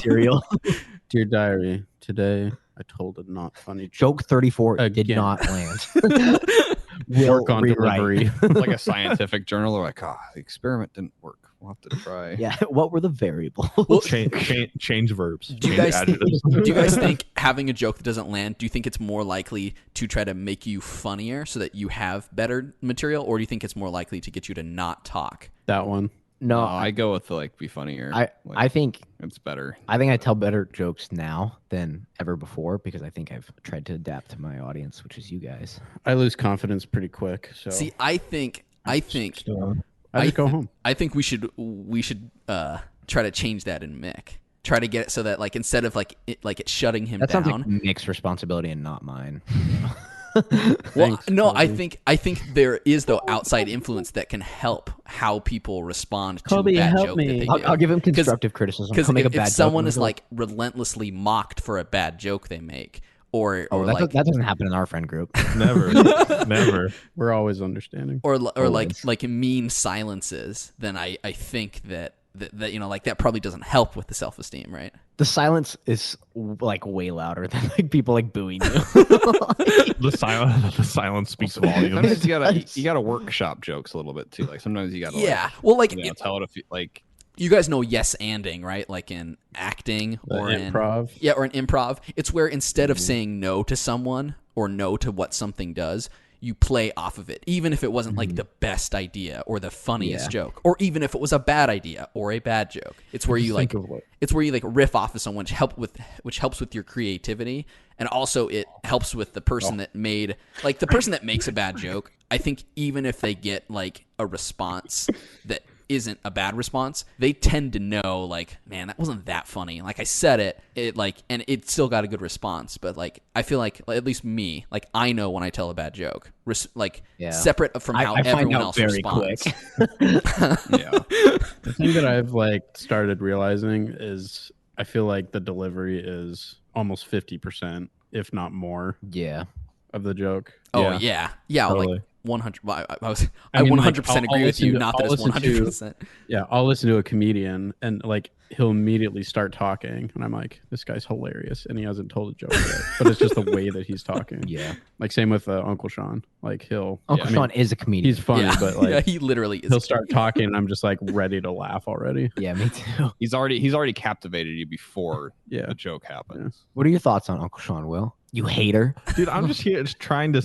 Dear diary, today I told a not funny joke. Joke 34 did Again. not land. Work on rewrite. delivery. It's like a scientific journal. They're like, the experiment didn't work. We'll have to try. Yeah. What were the variables? change verbs. Do you change guys adjectives. do you guys think having a joke that doesn't land, do you think it's more likely to try to make you funnier so that you have better material, or do you think it's more likely to get you to not talk? That one. No, I go with the like be funnier. I Like, think it's better. I tell better jokes now than ever before because I think I've tried to adapt to my audience, which is you guys. I lose confidence pretty quick. So See, I think I just I go home. I think we should try to change that in Mick. Try to get it so that like instead of like it shutting him That down. sounds like Nick's responsibility and not mine. Well, Thanks, no, I Colby. think there is though outside influence that can help how people respond to Colby, a bad help joke me. that they do. I'll give him constructive criticism. Because He'll make if a bad joke someone and is he'll- like relentlessly mocked for a bad joke they make, or oh, that, like that doesn't happen in our friend group. Never. We're always understanding. or like Always. mean silences, then I think that like that probably doesn't help with the self-esteem, right? The silence is like way louder than like people like booing you. The silence speaks volumes. Sometimes you gotta workshop jokes a little bit too. Like sometimes you gotta Yeah, well, like tell it if you, like you guys know yes anding, right? Like in acting or in Improv. yeah, or in improv, it's where instead of saying no to someone or no to what something does, you play off of it, even if it wasn't like the best idea or the funniest Yeah. joke, or even if it was a bad idea or a bad joke. It's where you like Think of what- it's where you like riff off of someone, which helps with your creativity, and also it helps with the person that made like the person that makes a bad joke. I think even if they get like a response that isn't a bad response, they tend to know like, man, that wasn't that funny. Like I said it like, and it still got a good response. But like, I feel like at least me, like I know when I tell a bad joke, Yeah. separate from how I find everyone out else very responds. quick. yeah. The thing that I've like started realizing is I feel like the delivery is almost 50%, if not more, Yeah. of the joke. Oh yeah, Totally. like 100. I I mean, 100% like, agree with you. Not that I'll it's listen to- 100%. Yeah, I'll listen to a comedian and like he'll immediately start talking, and I'm like, this guy's hilarious, and he hasn't told a joke yet, but it's just the way that he's talking. Yeah. Like same with Uncle Sean. Like Uncle Sean is a comedian. he's funny, Yeah. but like yeah, he literally is. he'll start talking, and I'm just like ready to laugh already. Yeah, me too. He's already captivated you before Yeah. the joke happens. What are your thoughts on Uncle Sean, Will? You hater. Dude, I'm just here just trying to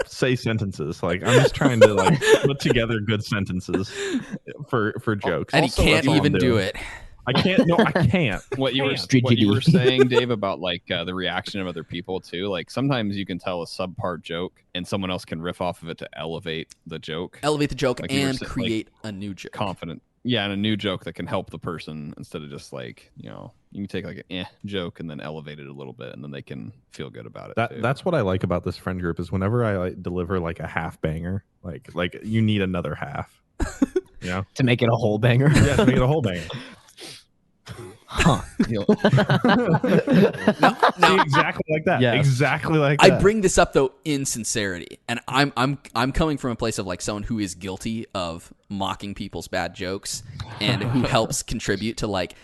say sentences. Like I'm just trying to like put together good sentences for jokes. And Also, he can't that's all I'm even do doing. it. I can't. No, I can't. What you were Tragedy. saying, Dave, about like the reaction of other people too. Like sometimes you can tell a subpart joke, and someone else can riff off of it to elevate the joke. Elevate the joke Like you were and saying, create a new joke. Confident, yeah, and a new joke that can help the person instead of just like you can take like an joke and then elevate it a little bit, and then they can feel good about it. too. That's what I like about this friend group is whenever I like deliver like a half banger, like you need another half. You know, To make it a whole banger. yeah, to make it a whole banger. Huh. See, Now, exactly like that. Yes. Exactly like I that. bring this up though in sincerity, and I'm coming from a place of like someone who is guilty of mocking people's bad jokes and who helps contribute to like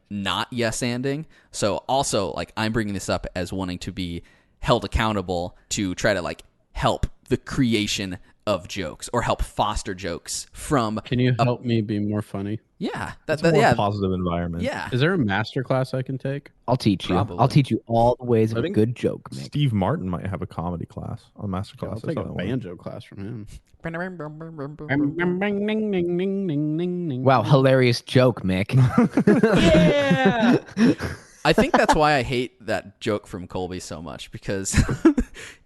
not yes-anding. So also like I'm bringing this up as wanting to be held accountable to try to like help the creation of jokes or help foster jokes from. Can you help me be more funny? Yeah, It's a more yeah, positive environment. yeah. Is there a master class I can take? I'll teach you. Probably. I'll teach you all the ways of I a think good joke, Mick. Steve Martin might have a comedy class on master I'll class. take a banjo class from him. Wow, hilarious joke, Mick. Yeah. I think that's why I hate that joke from Colby so much because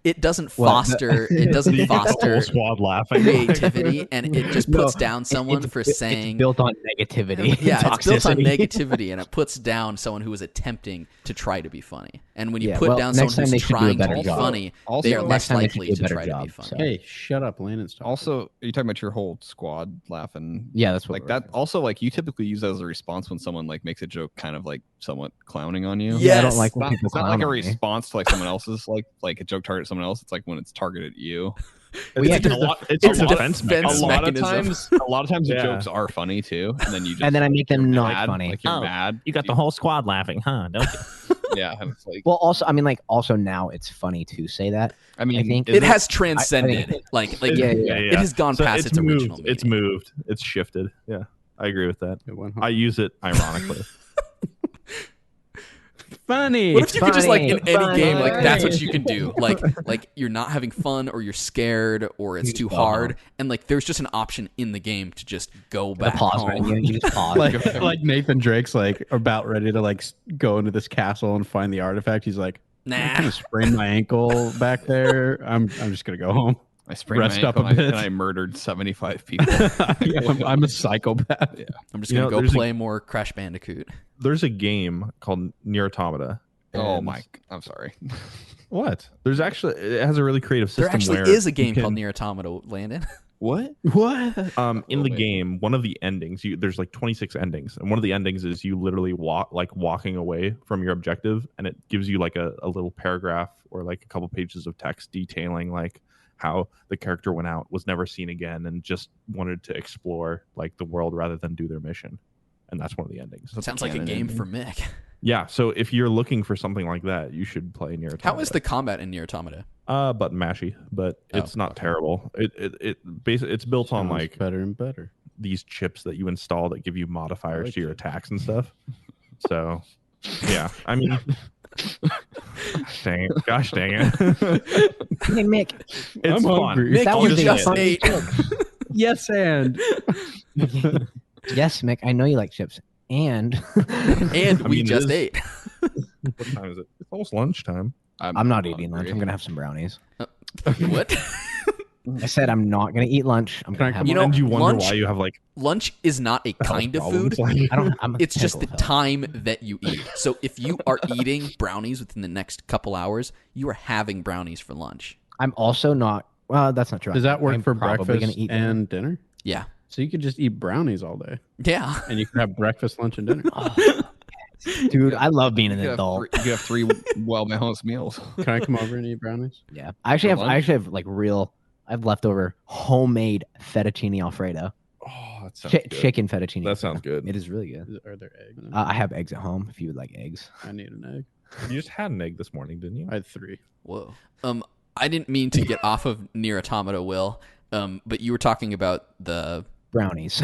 it doesn't Well, foster it doesn't The foster whole squad laughing. creativity, and it just puts No, down someone for It's saying built on negativity. yeah, it's built on toxicity. negativity, and it puts down someone who is attempting to try to be funny. And when you Yeah, put well, down next someone time they who's should do a trying to better be job. funny, Also- they are Next less time they likely should do to a better try to job, be funny. so. Hey, shut up, Landon's talking. Also, are you talking about your whole squad laughing? Yeah, that's what Like we're- that. Also, like you typically use that as a response when someone like makes a joke, kind of like somewhat clowning on you. Yeah. I don't Yes. like when people It's not like a clown on me. response to like someone else's like a joke target someone else. It's like when it's targeted at you. Well, yeah, It's a just lot. It's it's a a defense defense mechanism. mechanism. A lot of times the Yeah. jokes are funny too, and then you just And then I make them you're not mad, funny. Like you're mad. You got the whole squad laughing, huh? Don't you? Yeah, and it's like Well, also, I mean, like, also now it's funny to say that. I mean, I think- is It has transcended, I- like Yeah, yeah. it has gone So past its moved. original meaning. It's moved. It's shifted. Yeah, I agree with that. It went I use it ironically. funny. What if you could just like in any Funny. game, like that's what you can do. Like you're not having fun, or you're scared, or it's You too just go hard, home. and like there's just an option in the game to just go The back pause home. menu, you just pause. like Nathan Drake's like about ready to like go into this castle and find the artifact. He's like, I'm Nah, gonna sprain my ankle back there. I'm just gonna go home. I sprained Rest my up ankle a bit. and I murdered 75 people. Yeah, I'm a psychopath. Yeah. I'm just You gonna know, go there's a- play more Crash Bandicoot. There's a game called NieR Automata. Oh and- my! I'm sorry. What? There's actually it has a really creative system. There actually where is a you game can- called NieR Automata, Landon. What? What? in the Wait. game, one of the endings, there's like 26 endings, and one of the endings is you literally walking away from your objective, and it gives you like a little paragraph or like a couple pages of text detailing like how the character went out, was never seen again, and just wanted to explore like the world rather than do their mission. And that's one of the endings. Sounds like a canon game ending. for Mick. Yeah, so if you're looking for something like that, you should play NieR Automata. How is the combat in NieR Automata? button mashy, but Oh, it's not terrible. It's built on Sounds like better and better. these chips that you install that give you modifiers like to your it. attacks and stuff. So, yeah, I mean, gosh dang it, Hey, Mick. it's I'm fun. hungry. Mick, That you was just funny ate. Yes, and Yes, Mick, I know you like chips. And And I we mean, it just is- ate. What time is it? It's almost lunchtime. I'm not eating lunch. hungry. I'm going to have some brownies. What? I said I'm not going to eat lunch. I'm going to have You know, and you wonder lunch- why you have like Lunch is not a kind of problems. food. Like, I don't I'm It's just the terrible health. time that you eat. So if you are eating brownies within the next couple hours, you are having brownies for lunch. I'm also not well, that's not true. does that work I'm for probably breakfast gonna eat dinner. and dinner? Yeah. So you could just eat brownies all day, Yeah. and you can have breakfast, lunch, and dinner. Oh, dude, I love being an You adult. have three well-balanced meals. Can I come over and eat brownies? Yeah. I actually For have like real I have leftover homemade fettuccine alfredo. Oh, that sounds good. Chicken fettuccine. That sounds good. It is really good. Are there eggs? I have eggs at home if you would like eggs. I need an egg. You just had an egg this morning, didn't you? I had 3. Whoa. I didn't mean to get off of NieR Automata, Will. But you were talking about the Brownies.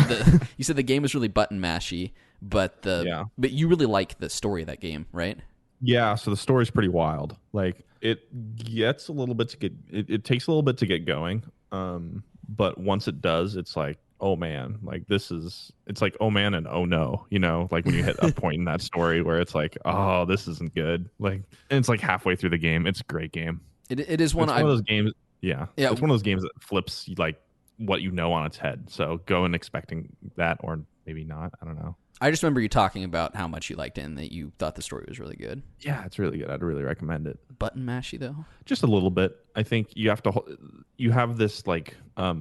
you said the game was really button mashy, but but you really like the story of that game, right? Yeah, so the story's pretty wild. Like it gets a little bit to get it takes a little bit to get going. But once it does, it's like, oh man, like it's like oh man and oh no, like when you hit a point in that story where it's like, oh, this isn't good. Like, and it's like halfway through the game. It's a great game. It is one of those games. Yeah. It's one of those games that flips like what you know on its head. So go in expecting that, or maybe not. I don't know. I just remember you talking about how much you liked it and that you thought the story was really good. Yeah, it's really good. I'd really recommend it. Button mashy though? Just a little bit. I think you have this like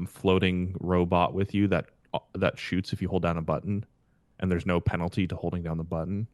floating robot with you that shoots if you hold down a button, and there's no penalty to holding down the button.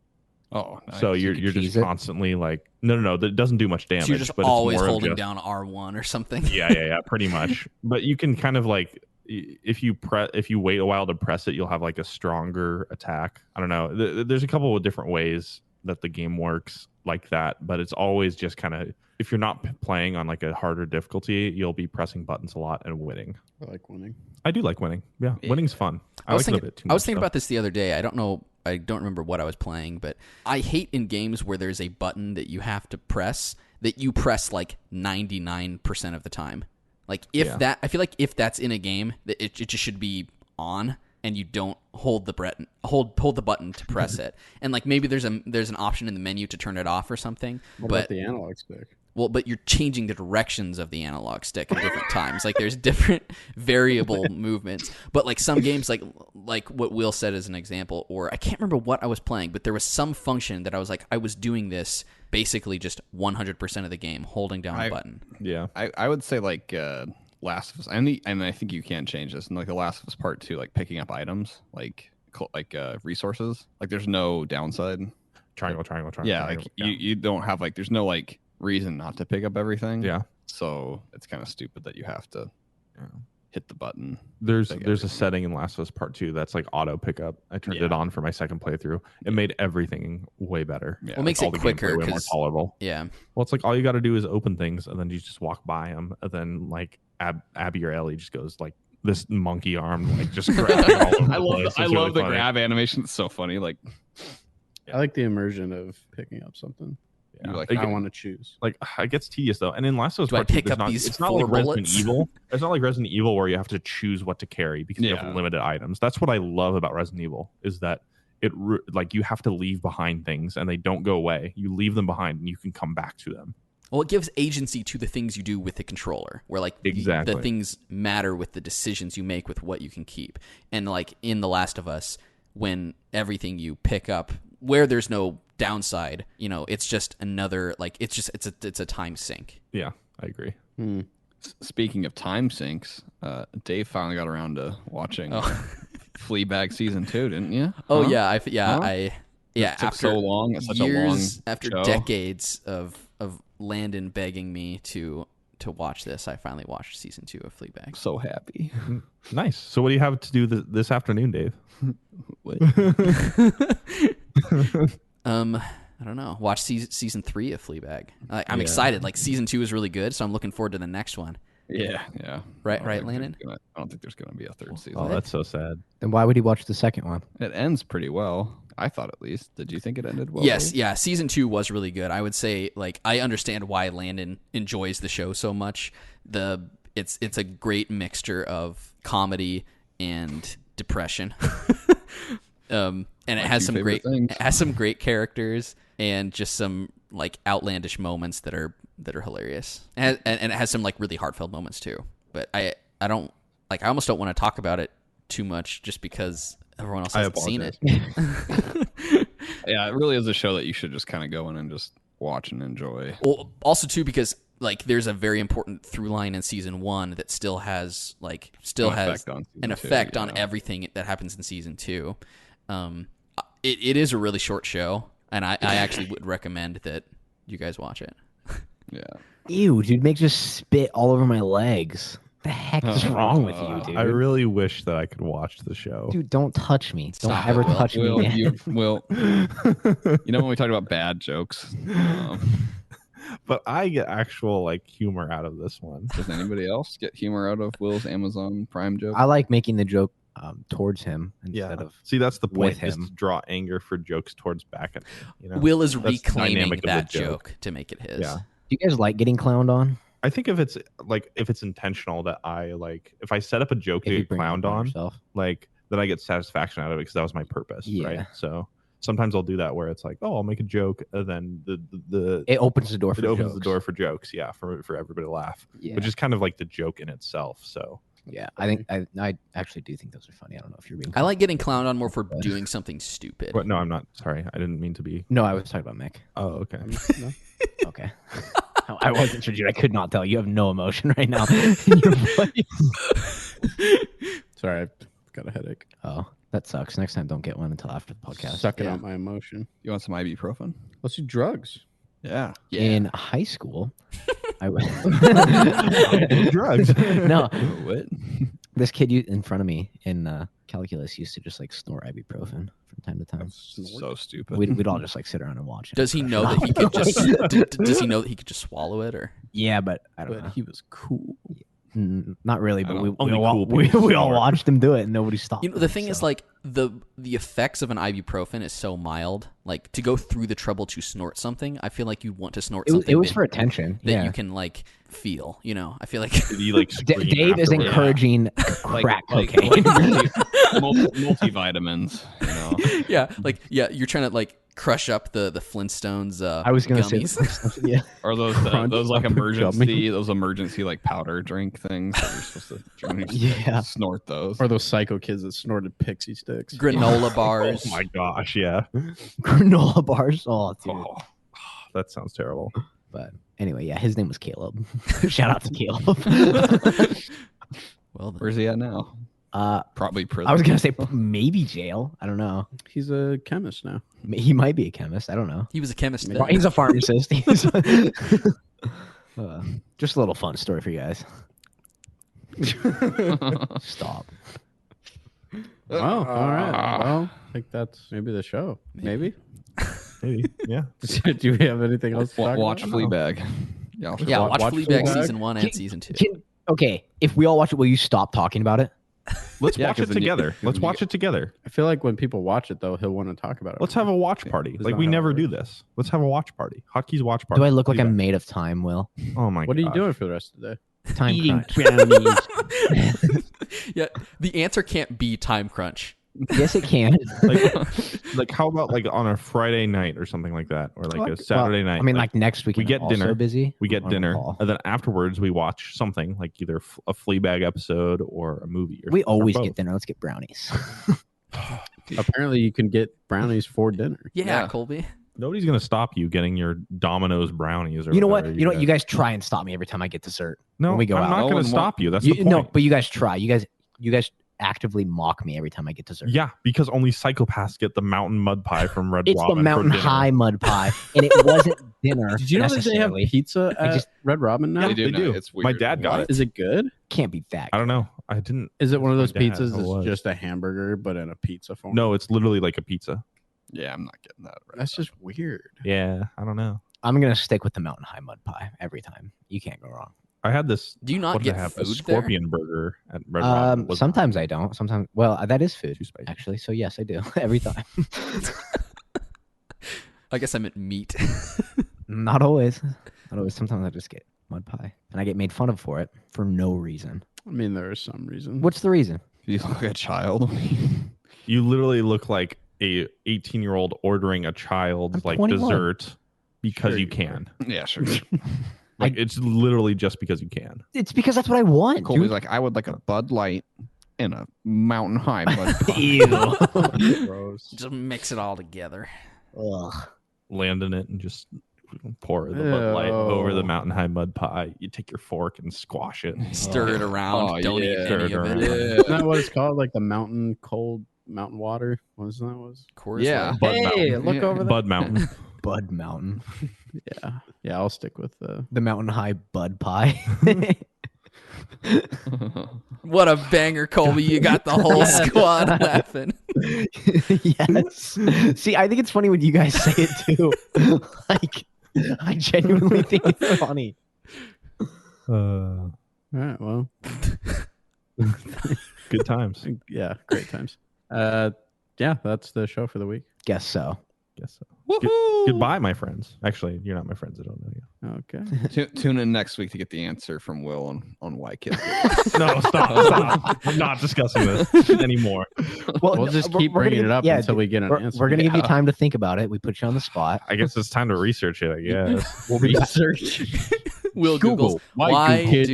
Oh, nice. So you're just constantly like no, that doesn't do much damage. So you're just but always it's more holding down R1 or something. Yeah, pretty much. But you can kind of like if you wait a while to press it, you'll have like a stronger attack. I don't know. There's a couple of different ways that the game works like that, but it's always just kind of, if you're not playing on like a harder difficulty, you'll be pressing buttons a lot and winning. I like winning. I do like winning. Yeah. Winning's fun. I was thinking about this the other day. I don't remember what I was playing, but I hate in games where there's a button that you have to press that you press like 99% of the time. Like I feel like if that's in a game, it just should be on, and you don't hold the button to press it. And like maybe there's an option in the menu to turn it off or something. What about the analog stick? Well, but you're changing the directions of the analog stick at different times. Like there's different variable movements. But like some games, like what Will said as an example, or I can't remember what I was playing, but there was some function that I was like, I was doing this basically just 100% of the game, holding down a button. Yeah, I would say like Last of Us, and I think you can change this. And like the Last of Us Part 2, like picking up items, like resources, like there's no downside. Triangle. Yeah, like you don't have like there's no like reason not to pick up everything. Yeah. So it's kind of stupid that you have to hit the button. There's a setting in Last of Us Part 2 that's like auto pickup. I turned it on for my second playthrough. It made everything way better. Yeah. Well, it makes it quicker, way more tolerable. Yeah. Well, it's like all you got to do is open things, and then you just walk by them, and then like Abby or Ellie just goes like this monkey arm, like just grabbing all over the place. I love the grab animation. It's so funny. Like, I like the immersion of picking up something. Yeah. Like, I want to choose. Like, it gets tedious though. And in Last of Us Do I Part 2, pick up it's not like Resident Evil. It's not like Resident Evil where you have to choose what to carry because you have limited items. That's what I love about Resident Evil, is that like you have to leave behind things and they don't go away. You leave them behind and you can come back to them. Well, it gives agency to the things you do with the controller, where like exactly the things matter with the decisions you make with what you can keep. And like in The Last of Us, when everything you pick up, where there's no downside, it's just another, like it's a time sink. Yeah, I agree. Speaking of time sinks, Dave finally got around to watching Fleabag season 2, didn't you? Oh yeah, it took so long. It's such years, a long after show. Decades of Landon begging me to watch this, I finally watched season 2 of Fleabag. So happy. Nice. So what do you have to do this afternoon, Dave? What? I don't know. Watch season 3 of Fleabag. I'm excited. Like season 2 is really good, so I'm looking forward to the next one. Yeah. Right, Landon? I don't think there's going to be a third season. Oh, that's so sad. Then why would he watch the second one? It ends pretty well. I thought, at least. Did you think it ended well? Yes, yeah. Season 2 was really good. I would say, like, I understand why Landon enjoys the show so much. It's a great mixture of comedy and depression. And it has some great characters and just some like outlandish moments that are hilarious. And it has some like really heartfelt moments too. But I almost don't want to talk about it too much just because everyone else hasn't seen it. Yeah, it really is a show that you should just kind of go in and just watch and enjoy. Well, also too because like there's a very important through line in season 1 that still has an effect on everything that happens in season 2. It is a really short show, and I actually would recommend that you guys watch it. Yeah. Ew, dude, Mick just spit all over my legs. The heck is wrong with you, dude? I really wish that I could watch the show. Dude, don't touch me. Don't Stop ever it, Will. touch me Will, again. you know when we talked about bad jokes? But I get actual like humor out of this one. Does anybody else get humor out of Will's Amazon Prime joke? I like making the joke towards him instead of. See, that's the point. with Is him. to draw anger for jokes towards back at me. You know? Will is That's the reclaiming dynamic of the that joke. joke to make it his. Yeah. Do you guys like getting clowned on? I think if it's intentional that I like, if I set up a joke If to you get bring it clowned upon on, yourself? like that I get satisfaction out of it because that was my purpose, Yeah. right? So sometimes I'll do that where it's like, oh, I'll make a joke, and then It opens the door for it opens the jokes. door for jokes, yeah, for everybody to laugh, Yeah. which is kind of like the joke in itself. So Yeah, I think I actually do think those are funny. I don't know if you're being. I like getting clowned on more for doing something stupid. But no, I'm not. Sorry, I didn't mean to be. No, I was talking about Mick. Oh, okay. No? Okay. I wasn't sure, dude. I could not tell. You have no emotion right now in your voice. Sorry, I've got a headache. Oh, that sucks. Next time, don't get one until after the podcast. Sucking Yeah. out my emotion. You want some ibuprofen? Let's do drugs. Yeah. In high school, I was Drugs. no. What? This kid in front of me in calculus used to just like snort ibuprofen from time to time. That's so stupid. We'd all just like sit around and watch it. Does he know that he could just? Does he know that he could just swallow it, or Yeah, but I don't But know. he was cool. Not really, I but don't- we only all, cool we people all snort. watched him do it, and nobody stopped. you know? The him, thing is, so. like the effects of an ibuprofen is so mild. Like to go through the trouble to snort something, I feel like you want to snort something. it was that, for attention. that Yeah, you can like feel. You know, I feel like Did he like scream Dave is afterwards? encouraging crack cocaine. Multivitamins. You know. yeah, you're trying to like crush up the Flintstones. I was gonna gummies. say, yeah. Or those Crunch like up emergency like powder drink things that you're supposed to drink. Yeah. Snort those. Or those psycho kids that snorted pixie sticks. granola bars. Oh my gosh, yeah. granola bars. Oh, dude. Oh, that sounds terrible. But anyway, yeah, his name was Caleb. Shout out to Caleb. Well, then. Where's he at now? Probably prison. I was gonna say maybe jail. I don't know. He's a chemist now. He might be a chemist. I don't know. He was a chemist. Then. He's a pharmacist. He's just a little fun story for you guys. Stop. Oh, all right. Well, I think that's maybe the show. Maybe. Maybe, yeah. Do we have anything else to talk Watch about? Fleabag. Yeah. Yeah, watch Fleabag Fleabag. season 1 and season 2. Okay, if we all watch it, will you stop talking about it? Let's Yeah, watch 'cause it then you- together. Let's watch it together. I feel like when people watch it, though, he'll want to talk about it. Let's have a watch party. That's Like not we how it never do works. this. Let's have a watch party. Hotkeys watch party. Do I look like Do I'm that. made of time, Will? Oh my god. What are you doing for the rest of the day? Time Eating crunch. brownies. Yeah, the answer can't be time crunch. Yes, it can. Like how about like on a Friday night or something like that, or like a Saturday night? I mean, like next week we I'm get also dinner. busy. we get on dinner, call. and then afterwards we watch something like either a Fleabag episode or a movie. Or We or always both. get dinner. Let's get brownies. Apparently, you can get brownies for dinner. Yeah, Colby. Nobody's gonna stop you getting your Domino's brownies. Or You know what? whatever You know what? You guys try and stop me every time I get dessert. No, when we go I'm out. not No gonna one stop you. That's You, the point. no, but you guys try. You guys actively mock me every time I get dessert. Yeah, because only psychopaths get the mountain mud pie from Red It's the Robin. for Mountain dinner. High mud pie, and it wasn't dinner. Did you know that they have necessarily. pizza I at just- Red Robin now? They do. They do. It's My weird. dad got it. Is it good? Can't be that. I don't know. I didn't. Is it one of those My dad pizzas that's was. just a hamburger but in a pizza form? No, it's literally like a pizza. Yeah, I'm not getting that. Right That's just weird. Yeah, I don't know. I'm gonna stick with the Mountain High mud pie every time. You can't go wrong. I had this. Do you not What did get I have? A food there? scorpion burger at Red Robin. It was Sometimes I don't. Sometimes, well, that is food too spicy. actually. So yes, I do every time. I guess I meant meat. Not always. Not always. Sometimes I just get mud pie, and I get made fun of for it for no reason. I mean, there is some reason. What's the reason? You look like a child. You literally look like a 18-year-old ordering a child's I'm like 21. dessert because Sure you you can. Yeah, sure. Like it's literally just because you can. It's because that's what I want. Colby's dude. like, I would like a Bud Light and a Mountain High mud pie. Ew. Gross. Just mix it all together. Ugh. Land in it and just pour the Bud Light over the Ew. Mountain High mud pie. You take your fork and squash it. Stir it around. Oh, Don't yeah. eat Stir any it of around. it. Isn't that what it's called? Like the mountain water? What was that? Coors Yeah. Light. Bud Hey, Mountain. look Yeah. over there. Bud Mountain. Bud Mountain. Yeah. Yeah, I'll stick with the. The Mountain High Bud Pie. What a banger, Colby. You got the whole squad laughing. Yes. See, I think it's funny when you guys say it too. Like, I genuinely think it's funny. All right. Well, Good times. yeah, great times. Yeah, that's the show for the week. Guess so. Guess so. Woohoo! Goodbye, my friends. Actually, you're not my friends. I don't know you. Okay. Tune in next week to get the answer from Will on why kids. No, stop. I'm not discussing this anymore. Well, We'll just we're- keep we're gonna bringing give- it up yeah, until we get an answer. We're gonna give you Yeah. time to think about it. We put you on the spot. I guess it's time to research it. I guess. We'll research. Will Google's why do kids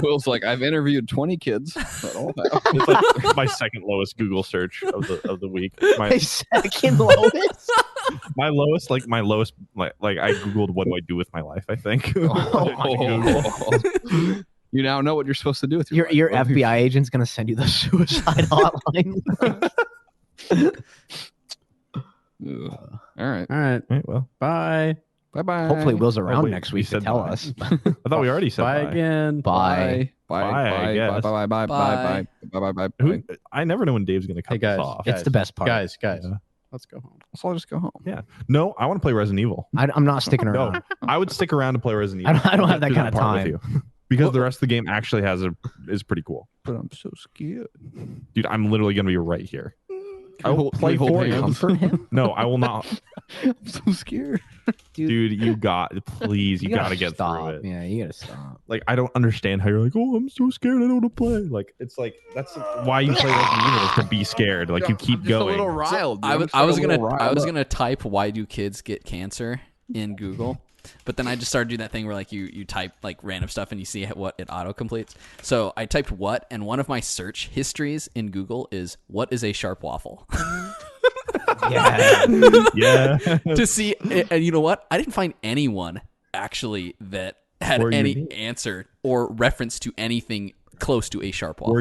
Will's like, I've interviewed 20 kids. That all have. It's like my second lowest Google search of the week. My second lowest. My lowest, like I googled what do I do with my life. I think. You now know what you're supposed to do with your Your life. FBI agent's gonna send you the suicide hotline. Ugh. All right. All right. Right, well, Bye. Bye-bye. Hopefully, Will's around wait, next we week to said tell bye. us. I thought we already said Bye bye. again. Bye. Bye. Bye, I guess. Bye. Bye. Bye. Bye. Bye. Bye. Who, I never know when Dave's gonna cut Hey, guys. this off. It's the best part. Guys, Yeah. let's go home. So I'll just go home. Yeah. No, I want to play Resident Evil. I'm not sticking No, around. I would stick around to play Resident Evil. I don't have that Do kind of part with time. you. Because the rest of the game actually is pretty cool. But I'm so scared. Dude, I'm literally gonna be right here. I will hold- play can we hold for you. hands? Comfort him. No, I will not. I'm so scared. Dude, you gotta get stop. through it. Yeah, you gotta stop. Like, I don't understand how you're like, oh, I'm so scared, I don't want to play. Like, it's like that's why you play Resident Evil, is to be scared. Like, you keep Just a going. little riled. I dude. was I'm just a little riled up. gonna type why do kids get cancer in Google, but then I just started doing that thing where like you type like random stuff and you see what it auto completes. So I typed what, and one of my search histories in Google is what is a sharp waffle. Yeah. Yeah. To see, and you know what? I didn't find anyone actually that had Or any unique. answer or reference to anything close to a sharp waffle. We're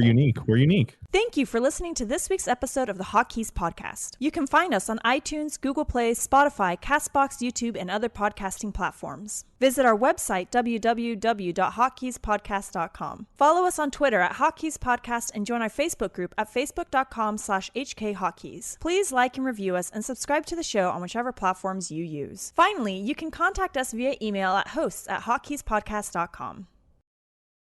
unique. Thank you for listening to this week's episode of the Hotkeys podcast. You can find us on iTunes, Google Play, Spotify, Castbox, YouTube, and other podcasting platforms. Visit our website, www.hotkeyspodcast.com. Follow us on Twitter at Hotkeys Podcast and join our Facebook group at facebook.com/HKHotkeys. Please like and review us and subscribe to the show on whichever platforms you use. Finally, you can contact us via email at hosts@hotkeyspodcast.com.